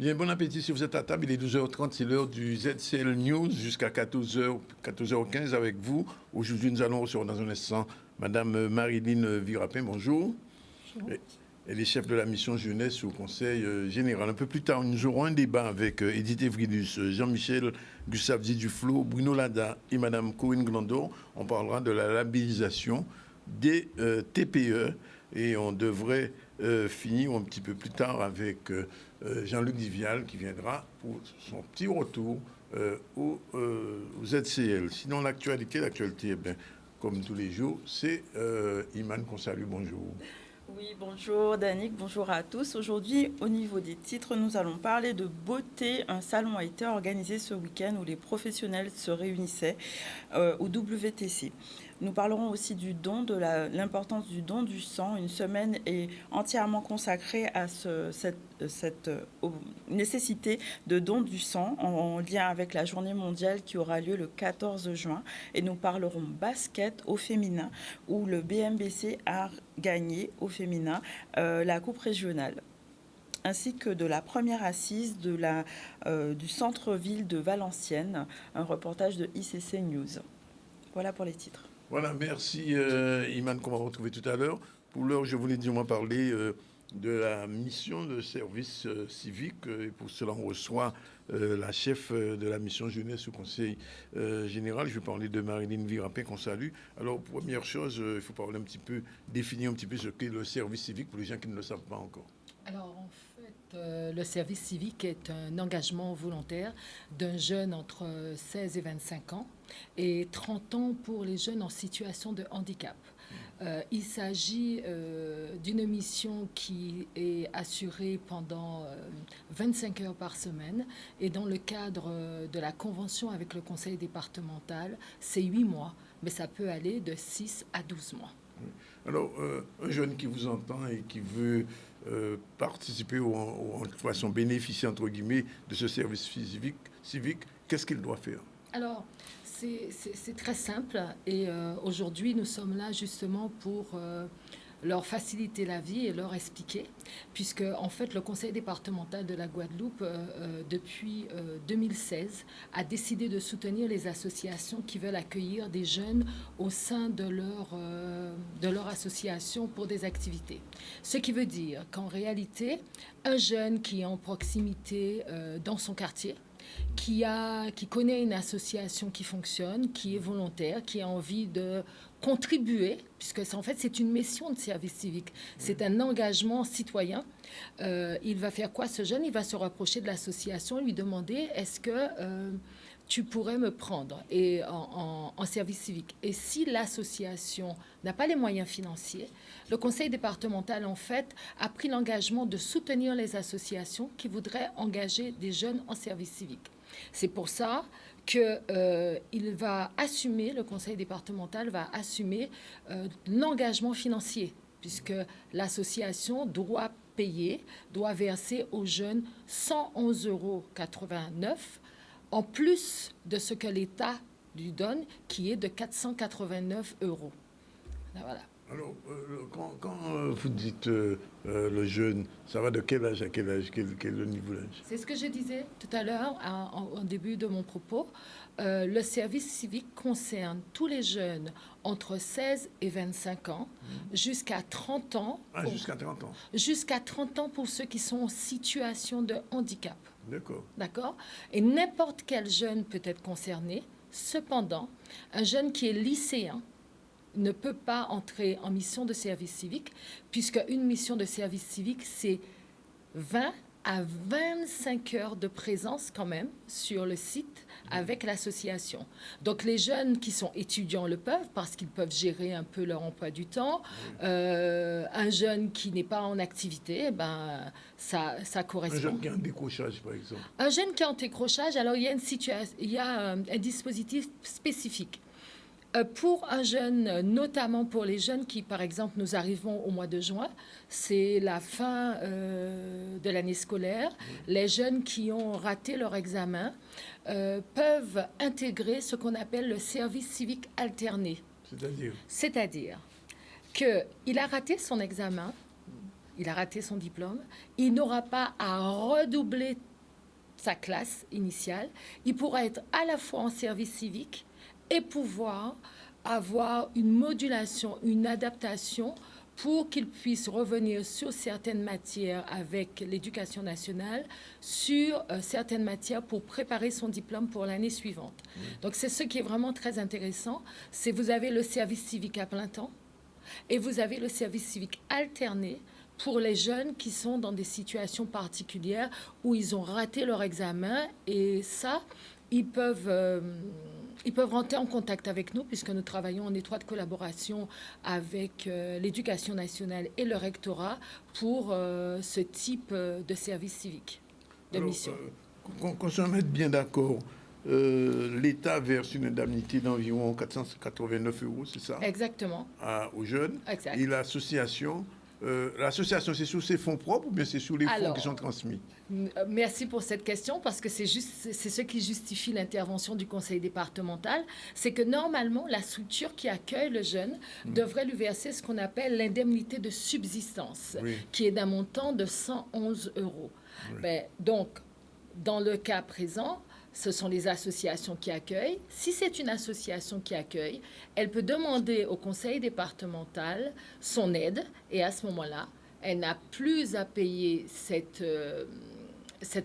Bien, bon appétit si vous êtes à table. Il est 12h30, c'est l'heure du ZCL News jusqu'à 14h15 avec vous. Aujourd'hui, nous allons recevoir dans un instant Madame Marilyn Virapin. Bonjour. Bonjour. Elle est chef de la mission jeunesse au Conseil général. Un peu plus tard, nous aurons un débat avec Edith Evridus, Jean-Michel Gustave Duflo, Bruno Lada et Madame Corinne Glandor. On parlera de la labellisation des TPE et on devrait finir un petit peu plus tard avec Jean-Luc Divial qui viendra pour son petit retour au ZCL. Sinon, l'actualité, eh bien, comme tous les jours, c'est Iman qu'on salue. Bonjour. Oui, bonjour Danick, bonjour à tous. Aujourd'hui, au niveau des titres, nous allons parler de beauté. Un salon a été organisé ce week-end où les professionnels se réunissaient au WTC. Nous parlerons aussi du don, de l'importance du don du sang. Une semaine est entièrement consacrée à cette nécessité de don du sang en lien avec la journée mondiale qui aura lieu le 14 juin. Et nous parlerons basket au féminin où le BMBC a gagné au féminin la coupe régionale, ainsi que de la première assise du centre-ville de Valenciennes, un reportage de ICC News. Voilà pour les titres. Voilà, merci Iman qu'on va retrouver tout à l'heure. Pour l'heure, je voulais dire, parler de la mission de service civique. Et pour cela, on reçoit la chef de la mission jeunesse au Conseil général. Je vais parler de Marilyn Virapin qu'on salue. Alors, première chose, il faut parler définir un petit peu ce qu'est le service civique pour les gens qui ne le savent pas encore. Alors, en fait, le service civique est un engagement volontaire d'un jeune entre 16 et 25 ans et 30 ans pour les jeunes en situation de handicap. Il s'agit d'une mission qui est assurée pendant 25 heures par semaine et dans le cadre de la convention avec le conseil départemental, c'est 8 mois, mais ça peut aller de 6 à 12 mois. Alors, un jeune qui vous entend et qui veut participer ou en façon bénéficier, entre guillemets, de ce service civique, qu'est-ce qu'il doit faire? Alors, c'est très simple et aujourd'hui, nous sommes là justement pour leur faciliter la vie et leur expliquer, puisque en fait, le conseil départemental de la Guadeloupe, depuis 2016, a décidé de soutenir les associations qui veulent accueillir des jeunes au sein de leur association pour des activités. Ce qui veut dire qu'en réalité, un jeune qui est en proximité dans son quartier, qui connaît une association qui fonctionne, qui est volontaire, qui a envie de contribuer, puisque c'est une mission de service civique, c'est un engagement citoyen. Il va faire quoi ce jeune? Il va se rapprocher de l'association et lui demander est-ce que tu pourrais me prendre en service civique. Et si l'association n'a pas les moyens financiers, le conseil départemental, en fait, a pris l'engagement de soutenir les associations qui voudraient engager des jeunes en service civique. C'est pour ça que le conseil départemental va assumer l'engagement financier, puisque l'association doit verser aux jeunes 111,89 € en plus de ce que l'État lui donne, qui est de 489 €. Voilà. Alors, quand vous dites le jeune, ça va de quel âge à quel âge? Quel est le niveau d'âge? C'est ce que je disais tout à l'heure, au début de mon propos. Le service civique concerne tous les jeunes entre 16 et 25 ans, jusqu'à 30 ans. Jusqu'à 30 ans. Jusqu'à 30 ans pour ceux qui sont en situation de handicap. D'accord. D'accord. Et n'importe quel jeune peut être concerné. Cependant, un jeune qui est lycéen ne peut pas entrer en mission de service civique, puisque une mission de service civique, c'est 20 à 25 heures de présence quand même sur le site avec l'association. Donc les jeunes qui sont étudiants le peuvent parce qu'ils peuvent gérer un peu leur emploi du temps. Un jeune qui n'est pas en activité, ça correspond. Un jeune qui est en décrochage, par exemple. Un jeune qui est en décrochage, alors il y a un dispositif spécifique. Pour un jeune, notamment pour les jeunes qui, par exemple, nous arrivons au mois de juin, c'est la fin de l'année scolaire. Les jeunes qui ont raté leur examen peuvent intégrer ce qu'on appelle le service civique alterné. C'est-à-dire qu'il a raté son examen, il a raté son diplôme, il n'aura pas à redoubler sa classe initiale, il pourra être à la fois en service civique et pouvoir avoir une modulation, une adaptation pour qu'il puisse revenir sur certaines matières avec l'éducation nationale, sur certaines matières pour préparer son diplôme pour l'année suivante. Donc c'est ce qui est vraiment très intéressant, c'est vous avez le service civique à plein temps et vous avez le service civique alterné pour les jeunes qui sont dans des situations particulières où ils ont raté leur examen et ça, ils peuvent rentrer en contact avec nous puisque nous travaillons en étroite collaboration avec l'éducation nationale et le rectorat pour ce type de service civique, de mission. Qu'on se mette bien d'accord, l'État verse une indemnité d'environ 489 €, c'est ça? Exactement. Aux jeunes. Exact. Et l'association, c'est sur ses fonds propres ou bien c'est sur les fonds qui sont transmis? Merci pour cette question parce que c'est ce qui justifie l'intervention du conseil départemental. C'est que normalement, la structure qui accueille le jeune devrait lui verser ce qu'on appelle l'indemnité de subsistance, qui est d'un montant de 111 €. Ben, donc, dans le cas présent, ce sont les associations qui accueillent. Si c'est une association qui accueille, elle peut demander au conseil départemental son aide et à ce moment-là, elle n'a plus à payer cette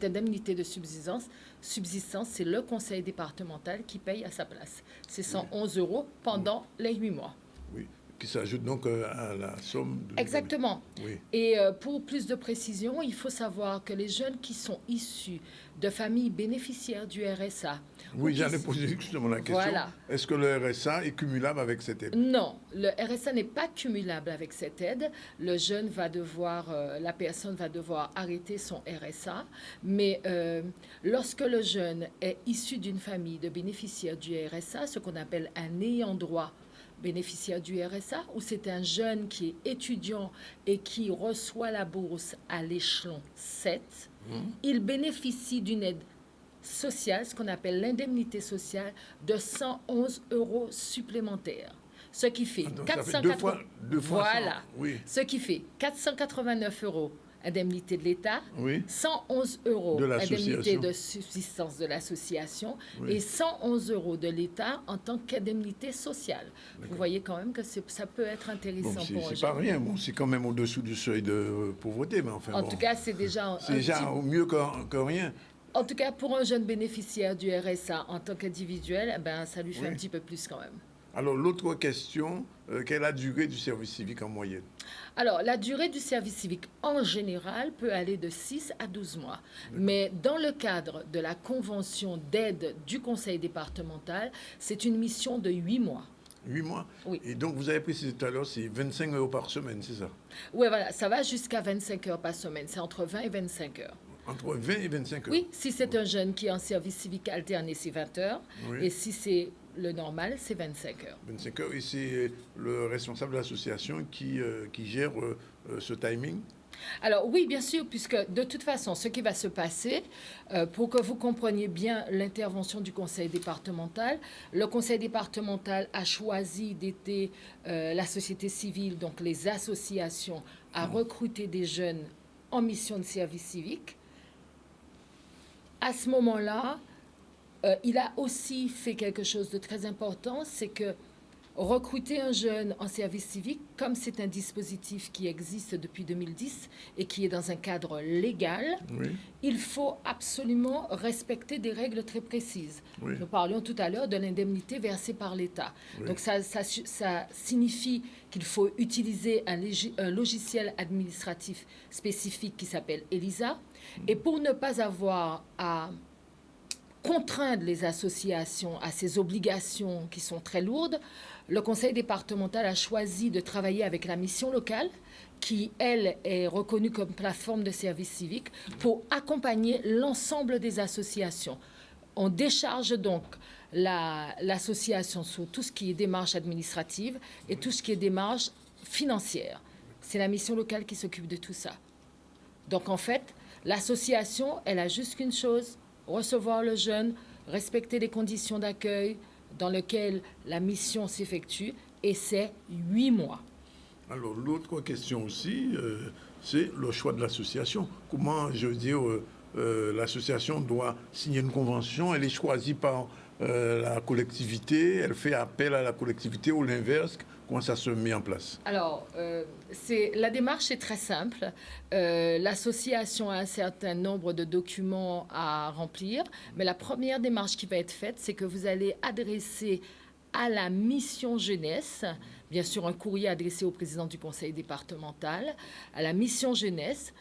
indemnité de subsistance. C'est le conseil départemental qui paye à sa place. C'est 111 € pendant les 8 mois. Oui, qui s'ajoute donc à la somme. Exactement. Oui. Et pour plus de précision, il faut savoir que les jeunes qui sont issus de familles bénéficiaires du RSA... Oui, j'allais poser justement la question. Voilà. Est-ce que le RSA est cumulable avec cette aide? Non, le RSA n'est pas cumulable avec cette aide. Le jeune va devoir, la personne va devoir arrêter son RSA. Mais lorsque le jeune est issu d'une famille de bénéficiaires du RSA, ce qu'on appelle un ayant droit bénéficiaire du RSA, ou c'est un jeune qui est étudiant et qui reçoit la bourse à l'échelon 7, il bénéficie d'une aide sociale, ce qu'on appelle l'indemnité sociale, de 111 € supplémentaires. Ce qui fait, deux fois voilà, 100, oui. Ce qui fait 489 € indemnité de l'État, oui. 111 € indemnité de subsistance de l'association et 111 € de l'État en tant qu'indemnité sociale. Vous voyez quand même que ça peut être intéressant pour un jeune. C'est pas rien, c'est quand même au-dessous du seuil de pauvreté. Mais enfin, en tout cas, c'est déjà... mieux que rien. En tout cas, pour un jeune bénéficiaire du RSA en tant qu'individuel, ça lui fait un petit peu plus quand même. Alors, l'autre question, quelle est la durée du service civique en moyenne? Alors, la durée du service civique en général peut aller de 6 à 12 mois. Mais dans le cadre de la convention d'aide du conseil départemental, c'est une mission de 8 mois. 8 mois? Oui. Et donc, vous avez précisé tout à l'heure, c'est 25 € par semaine, c'est ça? Oui, voilà, ça va jusqu'à 25 heures par semaine. C'est entre 20 et 25 heures. Entre 20 et 25 heures? Oui, si c'est un jeune qui est en service civique alterné, c'est 20 heures. Oui. Et si c'est le normal, c'est 25 heures. 25 heures. Et c'est le responsable de l'association qui gère ce timing? Alors oui, bien sûr, puisque de toute façon, ce qui va se passer, pour que vous compreniez bien l'intervention du conseil départemental, le conseil départemental a choisi d'aider la société civile, donc les associations, à recruter des jeunes en mission de service civique. À ce moment-là, il a aussi fait quelque chose de très important, c'est que recruter un jeune en service civique, comme c'est un dispositif qui existe depuis 2010 et qui est dans un cadre légal, il faut absolument respecter des règles très précises. Nous parlions tout à l'heure de l'indemnité versée par l'État. Donc ça signifie qu'il faut utiliser un logiciel administratif spécifique qui s'appelle ELISA. Et pour ne pas avoir à contraindre les associations à ces obligations qui sont très lourdes, le conseil départemental a choisi de travailler avec la mission locale, qui, elle, est reconnue comme plateforme de service civique, pour accompagner l'ensemble des associations. On décharge donc l'association sur tout ce qui est démarche administrative et tout ce qui est démarche financière. C'est la mission locale qui s'occupe de tout ça. Donc, en fait, l'association, elle a juste qu'une chose: recevoir le jeune, respecter les conditions d'accueil dans lesquelles la mission s'effectue, et c'est 8 mois. Alors, l'autre question aussi, c'est le choix de l'association. Comment, je veux dire, l'association doit signer une convention, elle est choisie par la collectivité, elle fait appel à la collectivité ou l'inverse. Comment ça se met en place? Alors, la démarche est très simple. L'association a un certain nombre de documents à remplir, mais la première démarche qui va être faite, c'est que vous allez adresser à la mission jeunesse, bien sûr un courrier adressé au président du conseil départemental, à la mission jeunesse,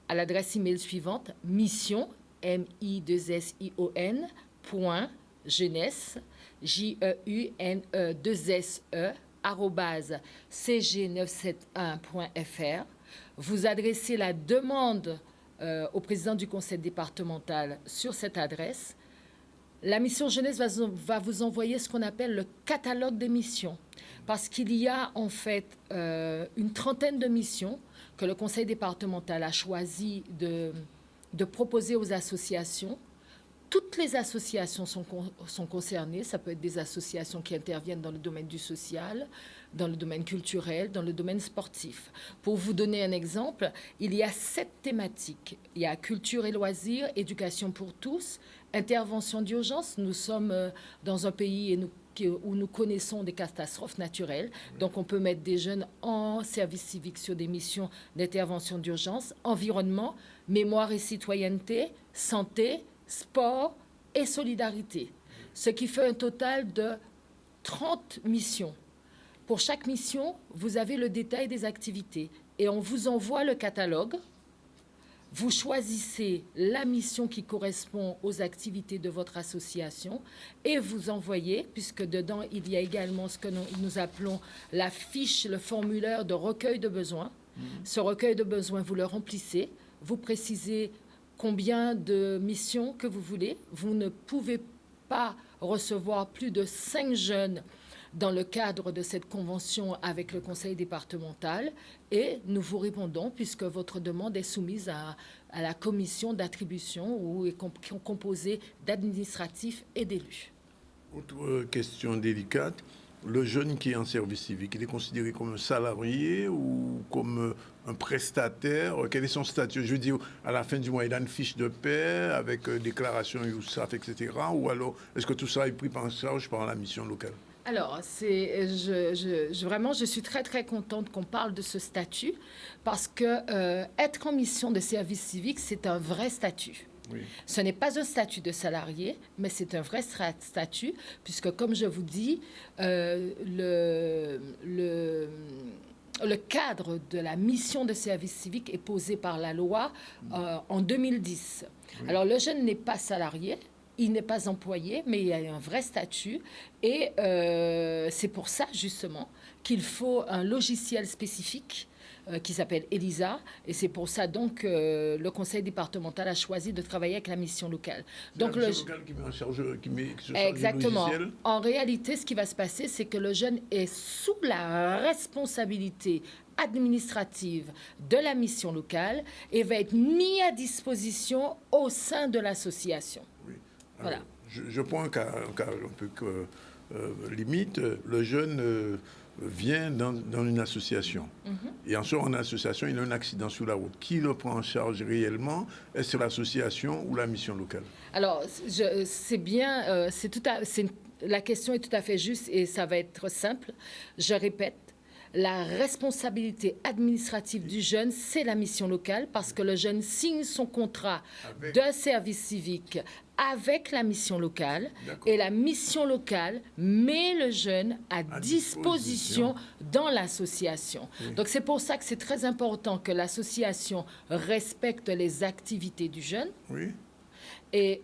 à l'adresse email suivante, mission, M-I-2-S-I-O-N, point, jeunesse, J-E-U-N-E-2-S-E, cg971.fr. Vous adressez la demande au président du conseil départemental sur cette adresse. La mission jeunesse va vous envoyer ce qu'on appelle le catalogue des missions, parce qu'il y a en fait une trentaine de missions que le conseil départemental a choisi de proposer aux associations. Toutes les associations sont concernées. Ça peut être des associations qui interviennent dans le domaine du social, dans le domaine culturel, dans le domaine sportif. Pour vous donner un exemple, il y a 7 thématiques. Il y a culture et loisirs, éducation pour tous, intervention d'urgence. Nous sommes dans un pays où nous connaissons des catastrophes naturelles. Donc, on peut mettre des jeunes en service civique sur des missions d'intervention d'urgence, environnement, mémoire et citoyenneté, santé, sport et solidarité, ce qui fait un total de 30 missions. Pour chaque mission, vous avez le détail des activités et on vous envoie le catalogue. Vous choisissez la mission qui correspond aux activités de votre association et vous envoyez, puisque dedans, il y a également ce que nous appelons la fiche, le formulaire de recueil de besoins. Ce recueil de besoins, vous le remplissez, vous précisez combien de missions que vous voulez. Vous ne pouvez pas recevoir plus de 5 jeunes dans le cadre de cette convention avec le conseil départemental et nous vous répondons puisque votre demande est soumise à la commission d'attribution où est composée d'administratifs et d'élus. Autre question délicate. Le jeune qui est en service civique, il est considéré comme un salarié ou comme un prestataire? Quel est son statut? Je veux dire, à la fin du mois, il a une fiche de paie avec déclaration USAF, etc. Ou alors, est-ce que tout ça est pris en charge par la mission locale? Alors, vraiment, je suis très, très contente qu'on parle de ce statut parce que être en mission de service civique, c'est un vrai statut. Oui. Ce n'est pas un statut de salarié, mais c'est un vrai statut, puisque, comme je vous dis, le cadre de la mission de service civique est posé par la loi en 2010. Oui. Alors, le jeune n'est pas salarié, il n'est pas employé, mais il y a un vrai statut. Et c'est pour ça, justement, qu'il faut un logiciel spécifique qui s'appelle ELISA. Et c'est pour ça, donc, le conseil départemental a choisi de travailler avec la mission locale. Donc, la mission locale qui met en charge, exactement. Le logiciel. En réalité, ce qui va se passer, c'est que le jeune est sous la responsabilité administrative de la mission locale et va être mis à disposition au sein de l'association. Oui. Voilà. Je prends un cas un peu limite. Le jeune vient dans une association. Et en sortant en association, il a un accident sur la route. Qui le prend en charge réellement? Est-ce l'association ou la mission locale? Alors, c'est bien, la question est tout à fait juste et ça va être simple. Je répète, la responsabilité administrative du jeune, c'est la mission locale parce que le jeune signe son contrat de service civique avec la mission locale et la mission locale met le jeune à disposition dans l'association. Oui. Donc, c'est pour ça que c'est très important que l'association respecte les activités du jeune. Oui. Et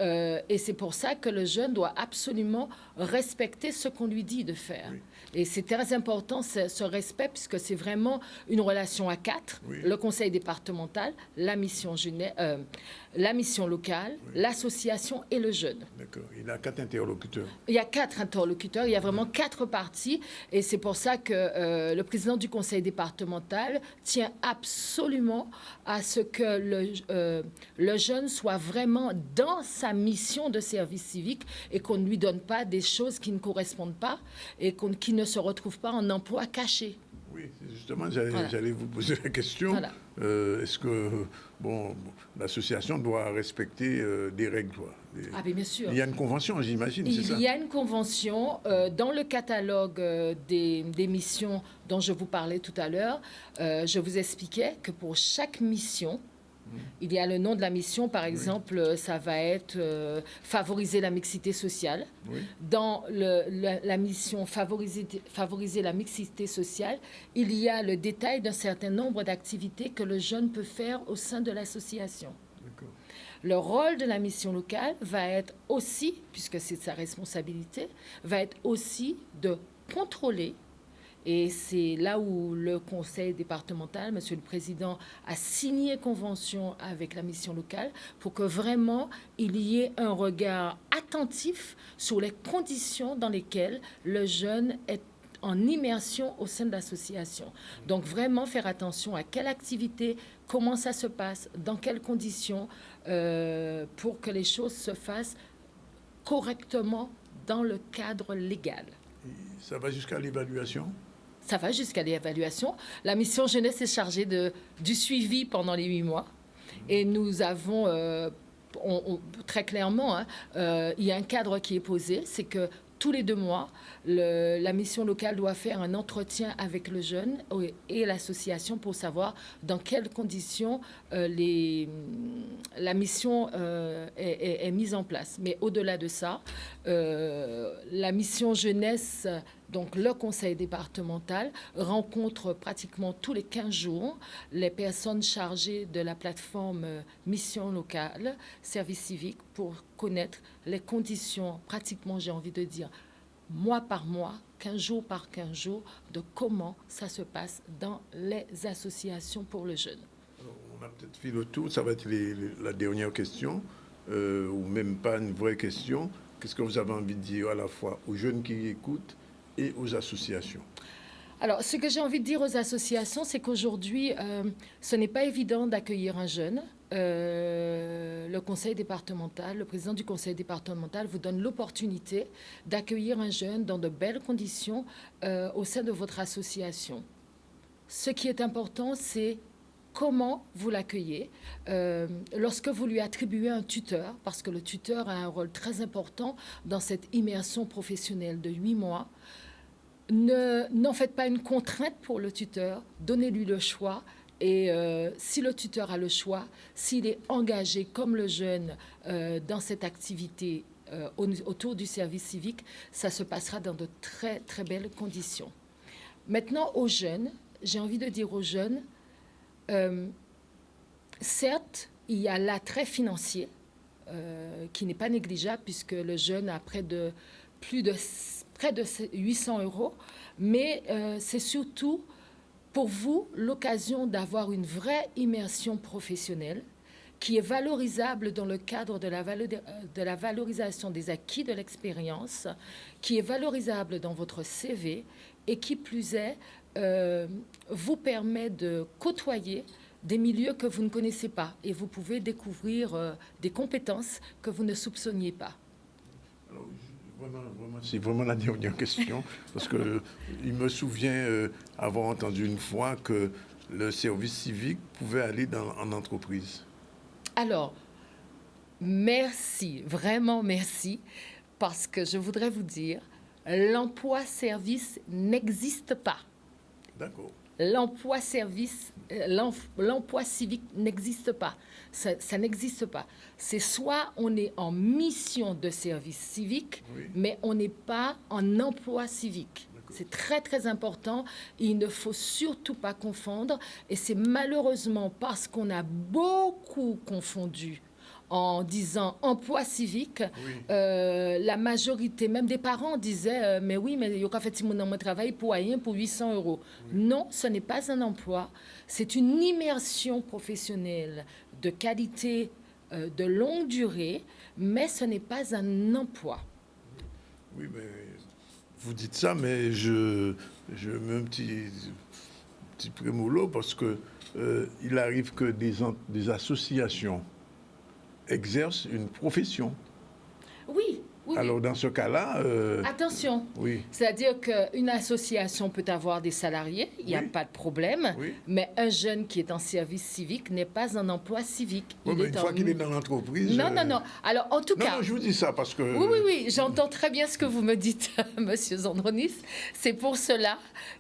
c'est pour ça que le jeune doit absolument respecter ce qu'on lui dit de faire. Oui. Et c'est très important, ce respect, puisque c'est vraiment une relation à 4. Oui. Le conseil départemental, la mission locale, oui. L'association et le jeune. D'accord. Il y a 4 interlocuteurs. Il y a 4 interlocuteurs. Il y a vraiment 4 parties. Et c'est pour ça que le président du conseil départemental tient absolument à ce que le jeune soit vraiment dans sa mission de service civique et qu'on ne lui donne pas des choses qui ne correspondent pas et qui ne se retrouvent pas en emploi caché. Oui, justement, Voilà. j'allais vous poser la question. Voilà. Est-ce que l'association doit respecter des règles, quoi, Ah, mais bien sûr. Il y a une convention, j'imagine, c'est ça? Il y a une convention dans le catalogue des missions dont je vous parlais tout à l'heure. Je vous expliquais que pour chaque mission, il y a le nom de la mission. Par exemple, ça va être favoriser la mixité sociale. Oui. Dans la mission favoriser la mixité sociale, il y a le détail d'un certain nombre d'activités que le jeune peut faire au sein de l'association. D'accord. Le rôle de la mission locale va être aussi, puisque c'est sa responsabilité, va être aussi de contrôler. Et c'est là où le conseil départemental, Monsieur le Président, a signé convention avec la mission locale pour que vraiment il y ait un regard attentif sur les conditions dans lesquelles le jeune est en immersion au sein de l'association. Donc vraiment faire attention à quelle activité, comment ça se passe, dans quelles conditions, pour que les choses se fassent correctement dans le cadre légal. Et ça va jusqu'à l'évaluation? Ça va jusqu'à l'évaluation. La mission jeunesse est chargée du suivi pendant les 8 mois. Et nous avons, très clairement, il y a un cadre qui est posé, c'est que tous les 2 mois, la mission locale doit faire un entretien avec le jeune et l'association pour savoir dans quelles conditions la mission est mise en place. Mais au-delà de ça, la mission jeunesse, donc le conseil départemental, rencontre pratiquement tous les 15 jours les personnes chargées de la plateforme mission locale, service civique, pour connaître les conditions, pratiquement, j'ai envie de dire, mois par mois, 15 jours par 15 jours, de comment ça se passe dans les associations pour le jeune. Alors, on a peut-être fait le tour, ça va être la dernière question, ou même pas une vraie question. Qu'est-ce que vous avez envie de dire à la fois aux jeunes qui écoutent et aux associations? Alors, ce que j'ai envie de dire aux associations, c'est qu'aujourd'hui, ce n'est pas évident d'accueillir un jeune. Le conseil départemental, le président du conseil départemental vous donne l'opportunité d'accueillir un jeune dans de belles conditions au sein de votre association. Ce qui est important, c'est comment vous l'accueillez. Lorsque vous lui attribuez un tuteur, parce que le tuteur a un rôle très important dans cette immersion professionnelle de 8 mois, n'en faites pas une contrainte pour le tuteur, donnez-lui le choix. Et si le tuteur a le choix, s'il est engagé comme le jeune dans cette activité autour du service civique, ça se passera dans de très, très belles conditions. Maintenant, aux jeunes, j'ai envie de dire aux jeunes, certes, il y a l'attrait financier qui n'est pas négligeable puisque le jeune a près de 800 €, mais c'est surtout pour vous l'occasion d'avoir une vraie immersion professionnelle qui est valorisable dans le cadre de la valorisation des acquis de l'expérience, qui est valorisable dans votre CV et qui plus est vous permet de côtoyer des milieux que vous ne connaissez pas et vous pouvez découvrir des compétences que vous ne soupçonniez pas. Alors, c'est vraiment la dernière question, parce que il me souvient avoir entendu une fois que le service civique pouvait aller en entreprise. Alors, merci, vraiment merci, parce que je voudrais vous dire, l'emploi-service n'existe pas. D'accord. L'emploi civique n'existe pas. Ça n'existe pas. C'est soit on est en mission de service civique, Oui. mais on n'est pas en emploi civique. C'est très, très important. Il ne faut surtout pas confondre. Et c'est malheureusement parce qu'on a beaucoup confondu en disant emploi civique, Oui. la majorité, même des parents, disaient mais oui, mais il y a fait mon travail pour rien, pour 800 €. Oui. Non, ce n'est pas un emploi. C'est une immersion professionnelle de qualité de longue durée, mais ce n'est pas un emploi. Oui, mais vous dites ça, mais je mets un petit prémolo parce que il arrive que des associations exercent une profession. Oui, Oui, Alors, oui. dans ce cas-là... Attention, oui, c'est-à-dire qu'une association peut avoir des salariés, il n'y a Oui. pas de problème, Oui. mais un jeune qui est en service civique n'est pas un emploi civique. Bon, mais une fois qu'il est dans l'entreprise... Non, non, non. Alors, en tout Non, cas... non, je vous dis ça parce que... Oui, oui, oui, j'entends très bien ce que vous me dites, Monsieur Zandronis. C'est pour cela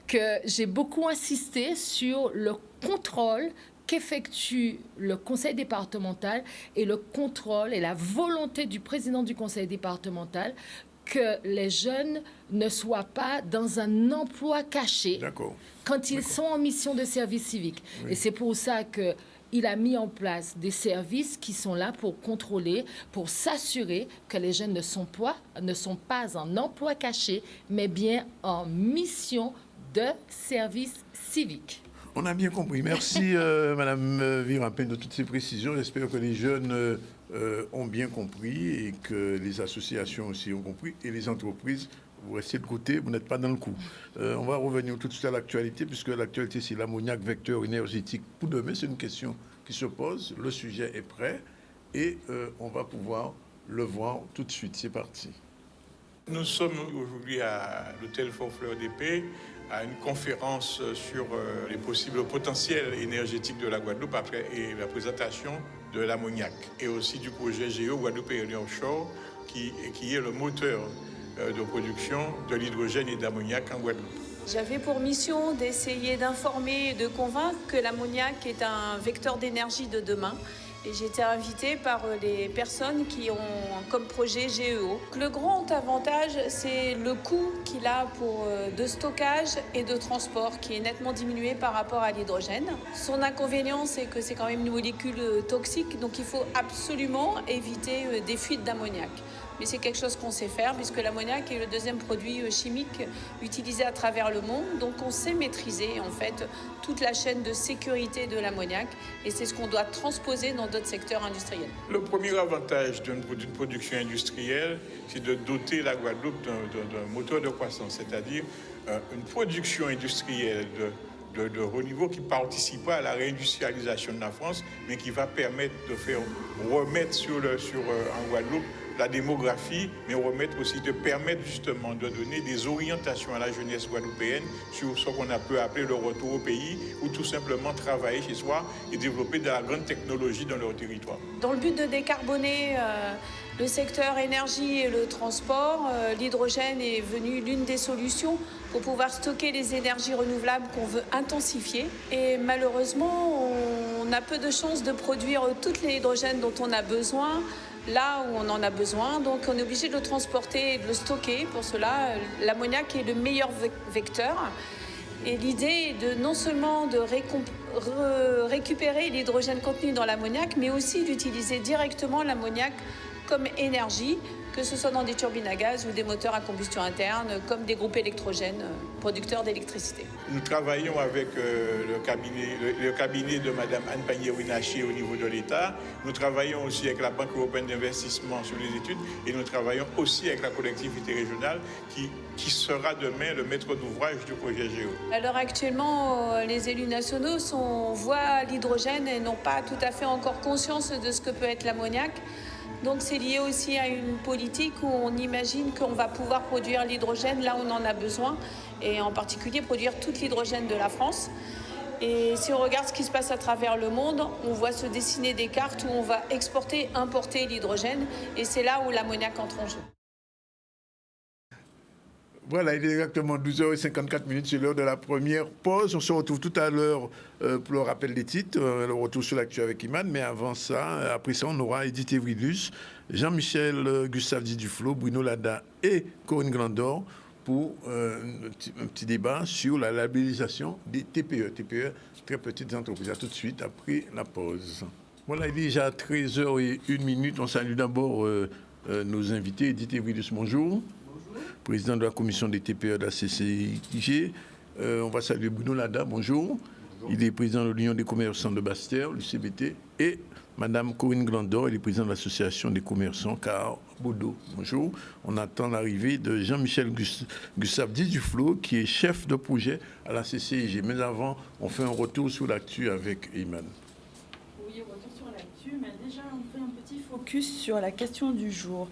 que j'ai beaucoup insisté sur le contrôle qu'effectue le conseil départemental et le contrôle et la volonté du président du conseil départemental que les jeunes ne soient pas dans un emploi caché D'accord. quand ils sont en mission de service civique. Oui. Et c'est pour ça qu'il a mis en place des services qui sont là pour contrôler, pour s'assurer que les jeunes ne sont pas en emploi caché, mais bien en mission de service civique. On a bien compris. Merci, Madame Virampin, de toutes ces précisions. J'espère que les jeunes ont bien compris et que les associations aussi ont compris et les entreprises. Vous restez de côté, vous n'êtes pas dans le coup. On va revenir tout de suite à l'actualité, puisque l'actualité, c'est l'ammoniac vecteur énergétique. Pour demain, c'est une question qui se pose. Le sujet est prêt et on va pouvoir le voir tout de suite. C'est parti. Nous sommes aujourd'hui à l'hôtel Fort-Fleur d'Épée, à une conférence sur les possibles potentiels énergétiques de la Guadeloupe après et la présentation de l'ammoniac et aussi du projet Géo Guadeloupe Éolien Offshore qui est le moteur de production de l'hydrogène et d'ammoniac en Guadeloupe. J'avais pour mission d'essayer d'informer et de convaincre que l'ammoniac est un vecteur d'énergie de demain. Et j'ai été invitée par les personnes qui ont comme projet GEO. Le grand avantage, c'est le coût qu'il a de stockage et de transport, qui est nettement diminué par rapport à l'hydrogène. Son inconvénient, c'est que c'est quand même une molécule toxique, donc il faut absolument éviter des fuites d'ammoniac. Mais c'est quelque chose qu'on sait faire, puisque l'ammoniac est le deuxième produit chimique utilisé à travers le monde. Donc on sait maîtriser en fait toute la chaîne de sécurité de l'ammoniac, et c'est ce qu'on doit transposer dans d'autres secteurs industriels. Le premier avantage d'une production industrielle, c'est de doter la Guadeloupe d'un moteur de croissance, c'est-à-dire une production industrielle de haut niveau qui participera à la réindustrialisation de la France, mais qui va permettre de faire remettre en Guadeloupe la démographie, mais de permettre justement de donner des orientations à la jeunesse guadeloupéenne sur ce qu'on a pu appeler le retour au pays, ou tout simplement travailler chez soi et développer de la grande technologie dans leur territoire. Dans le but de décarboner le secteur énergie et le transport, l'hydrogène est venu l'une des solutions pour pouvoir stocker les énergies renouvelables qu'on veut intensifier. Et malheureusement, on a peu de chances de produire tout l'hydrogène dont on a besoin, là où on en a besoin. Donc on est obligé de le transporter et de le stocker. Pour cela, l'ammoniac est le meilleur vecteur. Et l'idée est non seulement de récupérer l'hydrogène contenu dans l'ammoniac, mais aussi d'utiliser directement l'ammoniac comme énergie, que ce soit dans des turbines à gaz ou des moteurs à combustion interne, comme des groupes électrogènes producteurs d'électricité. Nous travaillons avec le cabinet de Mme Anne Pannier-Winaché au niveau de l'État. Nous travaillons aussi avec la Banque européenne d'investissement sur les études, et nous travaillons aussi avec la collectivité régionale qui sera demain le maître d'ouvrage du projet Géo. Alors actuellement, les élus nationaux voient l'hydrogène et n'ont pas tout à fait encore conscience de ce que peut être l'ammoniac. Donc c'est lié aussi à une politique où on imagine qu'on va pouvoir produire l'hydrogène là où on en a besoin, et en particulier produire toute l'hydrogène de la France. Et si on regarde ce qui se passe à travers le monde, on voit se dessiner des cartes où on va exporter, importer l'hydrogène, et c'est là où l'ammoniac entre en jeu. Voilà, il est exactement 12h54, c'est l'heure de la première pause. On se retrouve tout à l'heure pour le rappel des titres, le retour sur l'actu avec Iman. Mais avant ça, après ça, on aura Edith Evridus, Jean-Michel Gustave Duflo, Bruno Lada et Corinne Glandor pour un petit débat sur la labellisation des TPE. TPE, très petites entreprises. À tout de suite après la pause. Voilà, il est déjà 13h01. On salue d'abord nos invités. Edith Evridus, bonjour. Président de la commission des TPE de la CCIG. On va saluer Bruno Lada, bonjour. Bonjour. Il est président de l'Union des commerçants de Basse-Terre, l'UCBT. Et Madame Corinne Glandor, elle est présidente de l'association des commerçants Car Bodo. Bonjour. On attend l'arrivée de Jean-Michel Gustave Duflo, qui est chef de projet à la CCIG. Mais avant, on fait un retour sur l'actu avec Iman. Oui, retour sur l'actu là-dessus, mais déjà on fait un petit focus sur la question du jour,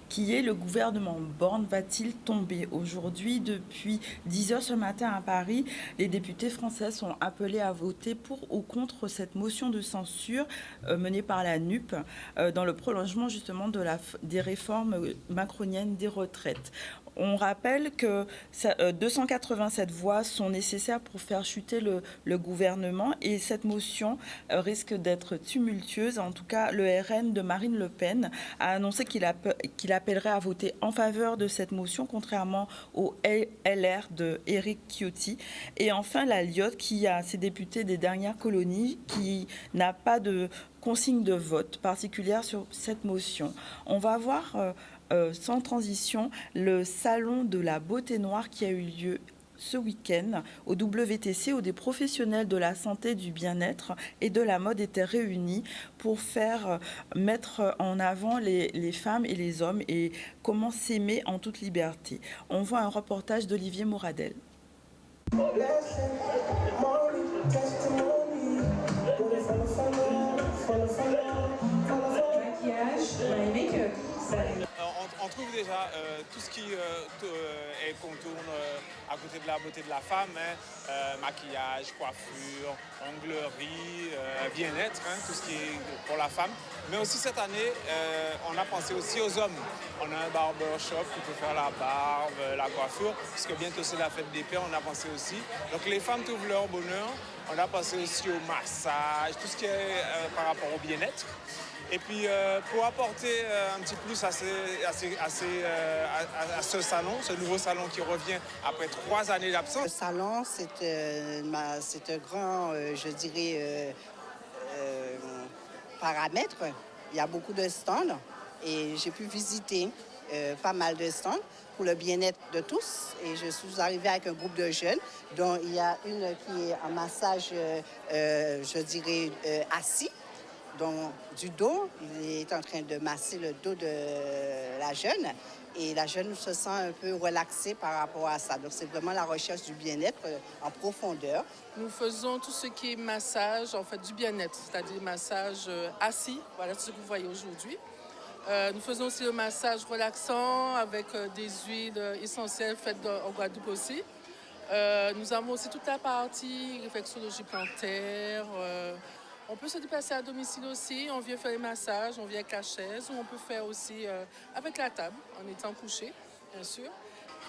qui est: le gouvernement Borne va-t-il tomber? Aujourd'hui, depuis 10 heures ce matin à Paris, les députés français sont appelés à voter pour ou contre cette motion de censure menée par la NUP dans le prolongement justement des réformes macroniennes des retraites. On rappelle que 287 voix sont nécessaires pour faire chuter le gouvernement, et cette motion risque d'être tumultueuse. En tout cas, le RN de Marine Le Pen a annoncé qu'il appellerait à voter en faveur de cette motion, contrairement au LR de Éric Ciotti. Et enfin, la LIOT, qui a ses députés des dernières colonies, qui n'a pas de consigne de vote particulière sur cette motion. On va voir sans transition le salon de la beauté noire qui a eu lieu ce week-end au WTC, où des professionnels de la santé, du bien-être et de la mode étaient réunis pour mettre en avant les femmes et les hommes et comment s'aimer en toute liberté. On voit un reportage d'Olivier Mouradel. On trouve déjà tout ce qui contourne à côté de la beauté de la femme, maquillage, coiffure, onglerie, bien-être, tout ce qui est pour la femme. Mais aussi cette année, on a pensé aussi aux hommes. On a un barbershop qui peut faire la barbe, la coiffure, puisque bientôt c'est la fête des pères, on a pensé aussi. Donc les femmes trouvent leur bonheur. On a pensé aussi au massage, tout ce qui est par rapport au bien-être. Et puis, pour apporter un petit plus à ce salon, ce nouveau salon qui revient après 3 années d'absence. Le salon, c'est un grand, je dirais, paramètre. Il y a beaucoup de stands et j'ai pu visiter pas mal de stands pour le bien-être de tous. Et je suis arrivée avec un groupe de jeunes, dont il y a une qui est en massage, je dirais, assis. Donc, du dos, il est en train de masser le dos de la jeune et la jeune se sent un peu relaxée par rapport à ça. Donc, c'est vraiment la recherche du bien-être en profondeur. Nous faisons tout ce qui est massage, en fait, du bien-être, c'est-à-dire massage assis. Voilà ce que vous voyez aujourd'hui. Nous faisons aussi le massage relaxant avec des huiles essentielles faites en Guadeloupe aussi. Nous avons aussi toute la partie réflexologie plantaire. On peut se déplacer à domicile aussi, on vient faire les massages, on vient avec la chaise, ou on peut faire aussi avec la table, en étant couché, bien sûr.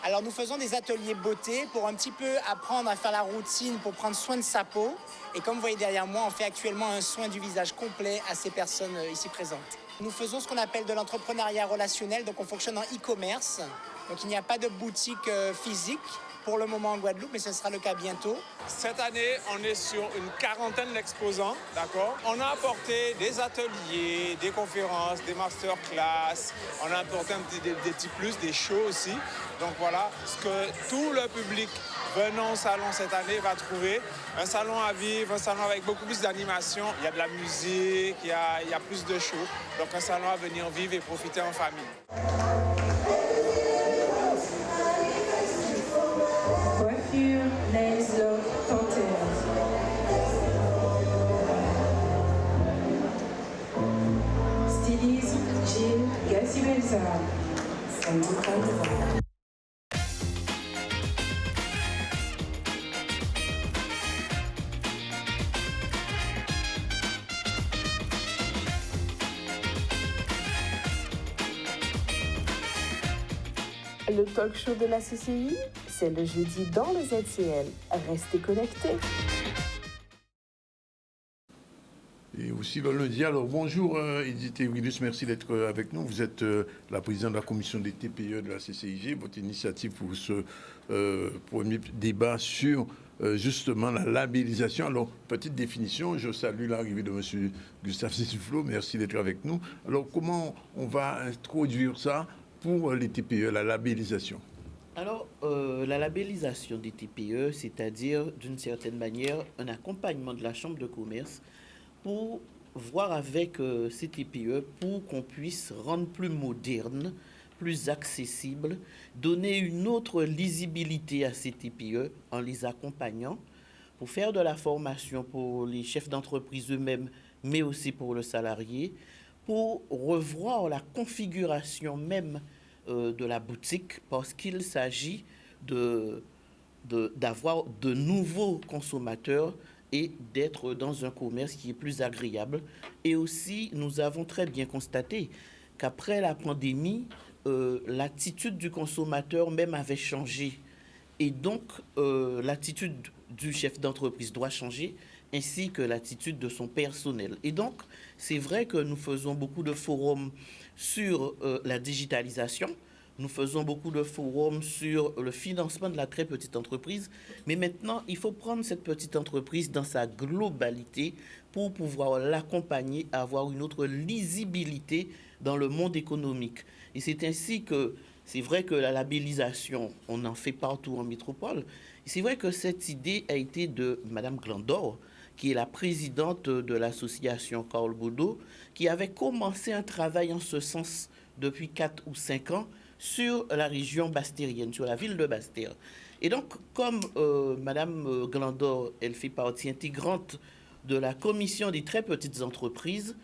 Alors nous faisons des ateliers beauté pour un petit peu apprendre à faire la routine pour prendre soin de sa peau. Et comme vous voyez derrière moi, on fait actuellement un soin du visage complet à ces personnes ici présentes. Nous faisons ce qu'on appelle de l'entrepreneuriat relationnel, donc on fonctionne en e-commerce. Donc il n'y a pas de boutique physique pour le moment en Guadeloupe, mais ce sera le cas bientôt. Cette année, on est sur une 40aine d'exposants, d'accord? On a apporté des ateliers, des conférences, des masterclass. On a apporté des petits plus, des shows aussi. Donc voilà, ce que tout le public venant au salon cette année va trouver. Un salon à vivre, un salon avec beaucoup plus d'animation. Il y a de la musique, il y a plus de shows. Donc un salon à venir vivre et profiter en famille. Coiffure, nails, look, cocktails. Stylisme, Gilles, Gassi Belzard. 50 ans. Le talk show de la CCI, c'est le jeudi dans le ZCL. Restez connectés. Et aussi le lundi. Alors bonjour Edith Evridus, merci d'être avec nous. Vous êtes la présidente de la commission des TPE de la CCIG. Votre initiative pour ce premier débat sur justement la labellisation. Alors petite définition, je salue l'arrivée de M. Gustave Duflo, merci d'être avec nous. Alors comment on va introduire ça pour les TPE, la labellisation? Alors, la labellisation des TPE, c'est-à-dire d'une certaine manière un accompagnement de la Chambre de commerce pour voir avec ces TPE pour qu'on puisse rendre plus moderne, plus accessible, donner une autre lisibilité à ces TPE en les accompagnant pour faire de la formation pour les chefs d'entreprise eux-mêmes, mais aussi pour le salarié, pour revoir la configuration même de la boutique, parce qu'il s'agit d'avoir de nouveaux consommateurs et d'être dans un commerce qui est plus agréable. Et aussi, nous avons très bien constaté qu'après la pandémie, l'attitude du consommateur même avait changé. Et donc, l'attitude du chef d'entreprise doit changer, ainsi que l'attitude de son personnel. Et donc, c'est vrai que nous faisons beaucoup de forums sur la digitalisation, nous faisons beaucoup de forums sur le financement de la très petite entreprise, mais maintenant, il faut prendre cette petite entreprise dans sa globalité pour pouvoir l'accompagner, avoir une autre lisibilité dans le monde économique. Et c'est ainsi que, c'est vrai que la labellisation, on en fait partout en métropole. Et c'est vrai que cette idée a été de Madame Glandor, qui est la présidente de l'association Carl Boudot, qui avait commencé un travail en ce sens depuis 4 ou 5 ans sur la région bastérienne, sur la ville de Basse-Terre. Et donc, comme Madame Glandor, elle fait partie intégrante de la commission des très petites entreprises,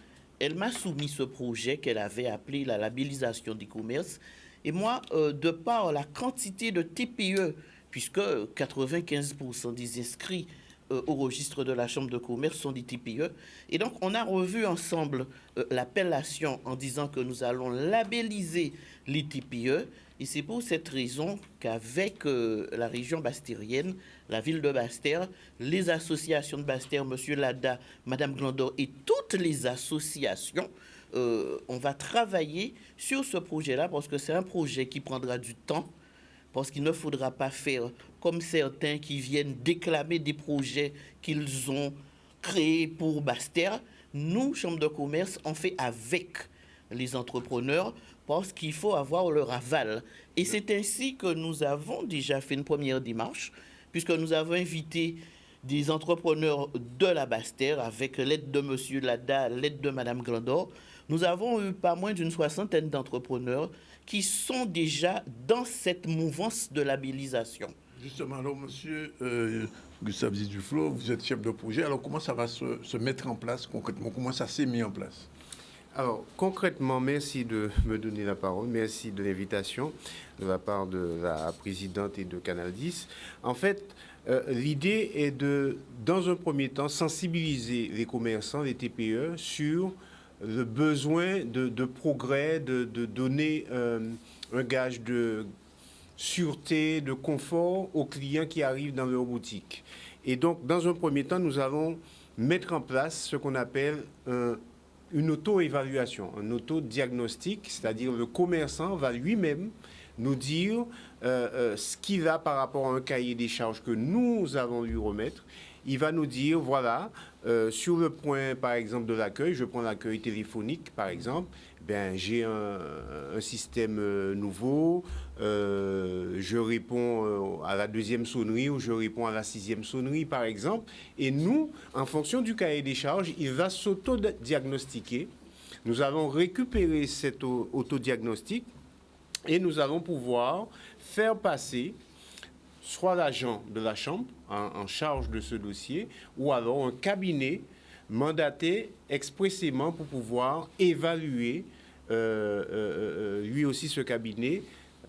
elle m'a soumis ce projet qu'elle avait appelé la labellisation des commerces. Et moi, de par la quantité de TPE, puisque 95% des inscrits au registre de la Chambre de commerce sont des TPE. Et donc, on a revu ensemble l'appellation en disant que nous allons labelliser les TPE. Et c'est pour cette raison qu'avec la région bastérienne, la ville de Basse-Terre, les associations de Basse-Terre, M. Lada, Mme Glandor et toutes les associations, on va travailler sur ce projet-là parce que c'est un projet qui prendra du temps, parce qu'il ne faudra pas faire comme certains qui viennent déclamer des projets qu'ils ont créés pour Basse-Terre. Nous, Chambre de commerce, on fait avec les entrepreneurs parce qu'il faut avoir leur aval. Et c'est ainsi que nous avons déjà fait une première démarche, puisque nous avons invité des entrepreneurs de la Basse-Terre avec l'aide de M. Lada, l'aide de Mme Glandor. Nous avons eu pas moins d'une 60aine d'entrepreneurs qui sont déjà dans cette mouvance de labellisation. Justement, alors, monsieur Gustave Duflo, vous êtes chef de projet. Alors, comment ça va se mettre en place concrètement? Comment ça s'est mis en place? Alors, concrètement, merci de me donner la parole. Merci de l'invitation de la part de la présidente et de Canal 10. En fait, l'idée est de, dans un premier temps, sensibiliser les commerçants, les TPE, sur le besoin de progrès, de donner un gage de sûreté, de confort aux clients qui arrivent dans leur boutique. Et donc, dans un premier temps, nous allons mettre en place ce qu'on appelle une auto-évaluation, un auto-diagnostic, c'est-à-dire le commerçant va lui-même nous dire ce qu'il a par rapport à un cahier des charges que nous allons lui remettre. Il va nous dire, voilà, sur le point, par exemple, de l'accueil, je prends l'accueil téléphonique, par exemple, ben, j'ai un système nouveau, je réponds à la 2e sonnerie ou je réponds à la 6e sonnerie, par exemple. Et nous, en fonction du cahier des charges, il va s'auto-diagnostiquer. Nous allons récupérer cet autodiagnostic et nous allons pouvoir faire passer soit l'agent de la Chambre en charge de ce dossier, ou alors un cabinet mandaté expressément pour pouvoir évaluer, lui aussi ce cabinet,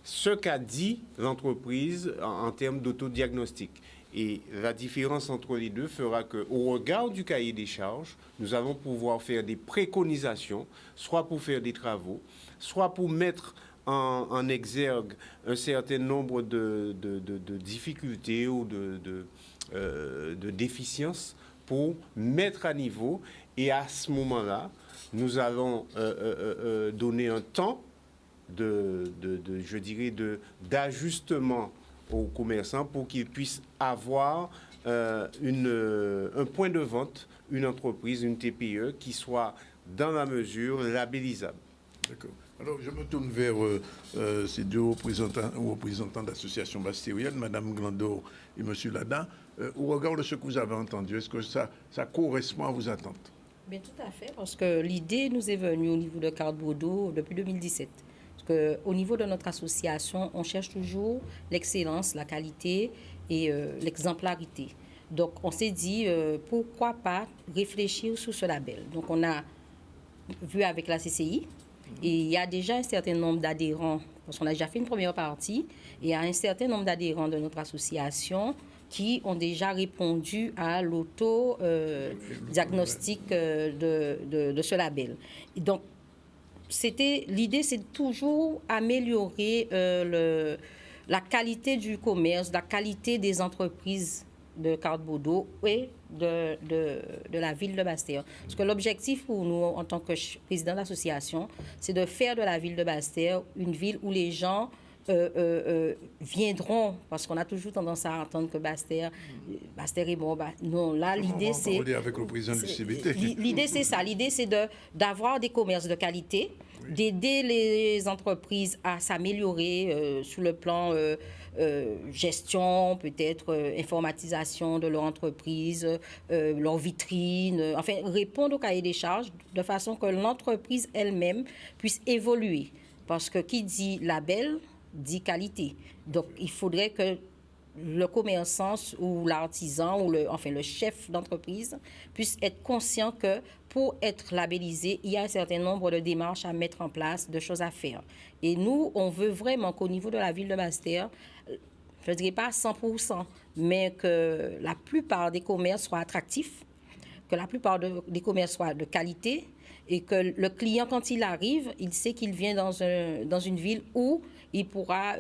ce qu'a dit l'entreprise en termes d'autodiagnostic. Et la différence entre les deux fera qu'au regard du cahier des charges, nous allons pouvoir faire des préconisations, soit pour faire des travaux, soit pour mettre en exergue un certain nombre de difficultés ou de déficiences pour mettre à niveau. Et à ce moment-là, nous allons donner un temps d'ajustement aux commerçants pour qu'ils puissent avoir un point de vente, une entreprise, une TPE qui soit dans la mesure labellisable. D'accord. Alors, je me tourne vers ces deux représentants d'associations bastériennes, Mme Glandor et M. Lada. Au regard de ce que vous avez entendu, est-ce que ça correspond à vos attentes? Bien, tout à fait, parce que l'idée nous est venue au niveau de Carl Boudot depuis 2017. Parce qu'au niveau de notre association, on cherche toujours l'excellence, la qualité et l'exemplarité. Donc, on s'est dit, pourquoi pas réfléchir sur ce label. Donc, on a vu avec la CCI, et il y a déjà un certain nombre d'adhérents, parce qu'on a déjà fait une première partie, et il y a un certain nombre d'adhérents de notre association qui ont déjà répondu à l'auto-diagnostic de ce label. Et donc, l'idée, c'est toujours améliorer la qualité du commerce, la qualité des entreprises de Carte-Boudot et de la ville de Basse-Terre. Parce que l'objectif pour nous, en tant que président d'association, c'est de faire de la ville de Basse-Terre une ville où les gens viendront, parce qu'on a toujours tendance à entendre que Basse-Terre est bon. Non, là, l'idée, c'est... avec le président du CBT. L'idée, c'est ça. L'idée, c'est d'avoir des commerces de qualité, d'aider les entreprises à s'améliorer sur le plan gestion, peut-être informatisation de leur entreprise, leur vitrine, enfin, répondre au cahier des charges de façon que l'entreprise elle-même puisse évoluer. Parce que qui dit label, dit qualité. Donc, il faudrait que le commerçant ou l'artisan ou le chef d'entreprise puisse être conscient que pour être labellisé, il y a un certain nombre de démarches à mettre en place, de choses à faire. Et nous, on veut vraiment qu'au niveau de la ville de Basse-Terre, je ne dirais pas 100%, mais que la plupart des commerces soient attractifs, que la plupart des commerces soient de qualité et que le client, quand il arrive, il sait qu'il vient dans une ville où il pourra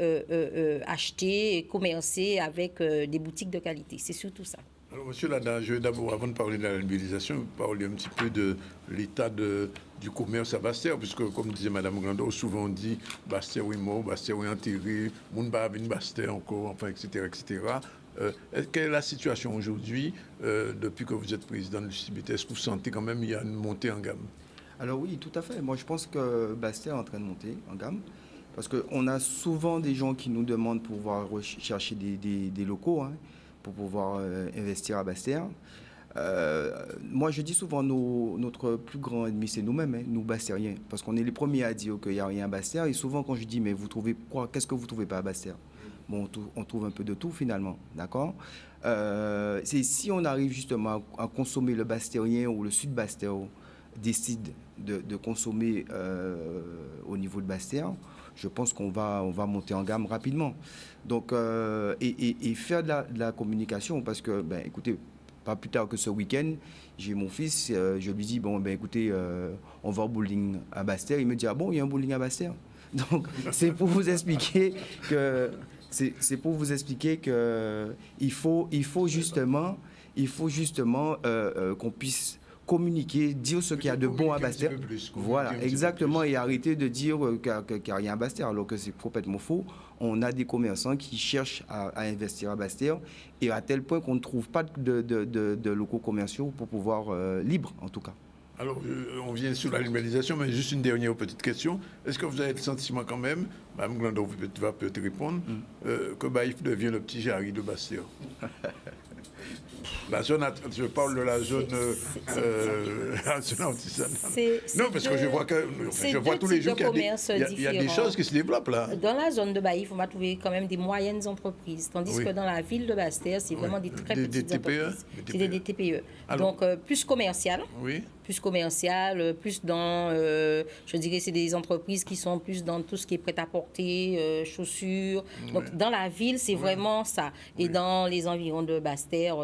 acheter et commercer avec des boutiques de qualité. C'est surtout ça. Alors, monsieur Lada, d'abord, avant de parler de la labellisation, vous parlez un petit peu de l'état du commerce à Basse-Terre, puisque, comme disait Mme Glandor, souvent on dit Basse-Terre oui mort, Basse-Terre oui enterré, moun ba avine Basse-Terre encore, enfin, etc., etc. Quelle est la situation aujourd'hui, depuis que vous êtes président du CBT? Est-ce que vous sentez quand même qu'il y a une montée en gamme? Alors oui, tout à fait. Moi, je pense que Basse-Terre est en train de monter en gamme. Parce qu'on a souvent des gens qui nous demandent pour pouvoir chercher des locaux, hein, pour pouvoir investir à Basse-Terre. Moi, je dis souvent, notre plus grand ennemi, c'est nous-mêmes, hein, nous, Basse-Terriens. Parce qu'on est les premiers à dire qu'il n'y a rien à Basse-Terre. Et souvent, quand je dis, mais vous trouvez quoi? Qu'est-ce que vous ne trouvez pas à Basse-Terre? Bon, on trouve un peu de tout, finalement. D'accord? C'est si on arrive justement à consommer le Basse-Terrien ou le Sud-Basse-Terre décide de consommer au niveau de Basse-Terre, je pense qu'on va monter en gamme rapidement. Donc, et faire de la communication, parce que, ben, écoutez, pas plus tard que ce week-end, j'ai mon fils, je lui dis, bon, ben, écoutez, on va au bowling à Basse-Terre. Il me dit, ah bon, il y a un bowling à Basse-Terre? Donc, c'est pour vous expliquer que... C'est pour vous expliquer qu'il faut justement qu'on puisse communiquer, dire ce qu'il y a de bon à Basse-Terre. Voilà, exactement, et arrêter de dire qu'il n'y a rien à Basse-Terre, alors que c'est complètement faux. On a des commerçants qui cherchent à investir à Basse-Terre, et à tel point qu'on ne trouve pas de locaux commerciaux pour pouvoir libres, en tout cas. Alors, on vient sur la libéralisation, mais juste une dernière petite question. Est-ce que vous avez le sentiment quand même, Mme Glandor va peut-être répondre, que Baïf devient le petit Jarry de Basse-Terre? La zone, je parle de la zone artisanale. Non, parce que je vois tous les jours qu'il y a des choses qui se développent là. Dans la zone de Baïf, on va trouver quand même des moyennes entreprises, tandis que dans la ville de Basse-Terre, c'est vraiment des très petites entreprises. C'est des TPE. Alors, donc, plus commercial. Oui. Plus commercial, plus dans, je dirais, c'est des entreprises qui sont plus dans tout ce qui est prêt-à-porter, chaussures. Donc, dans la ville, c'est vraiment ça. Et dans les environs de Basse-Terre,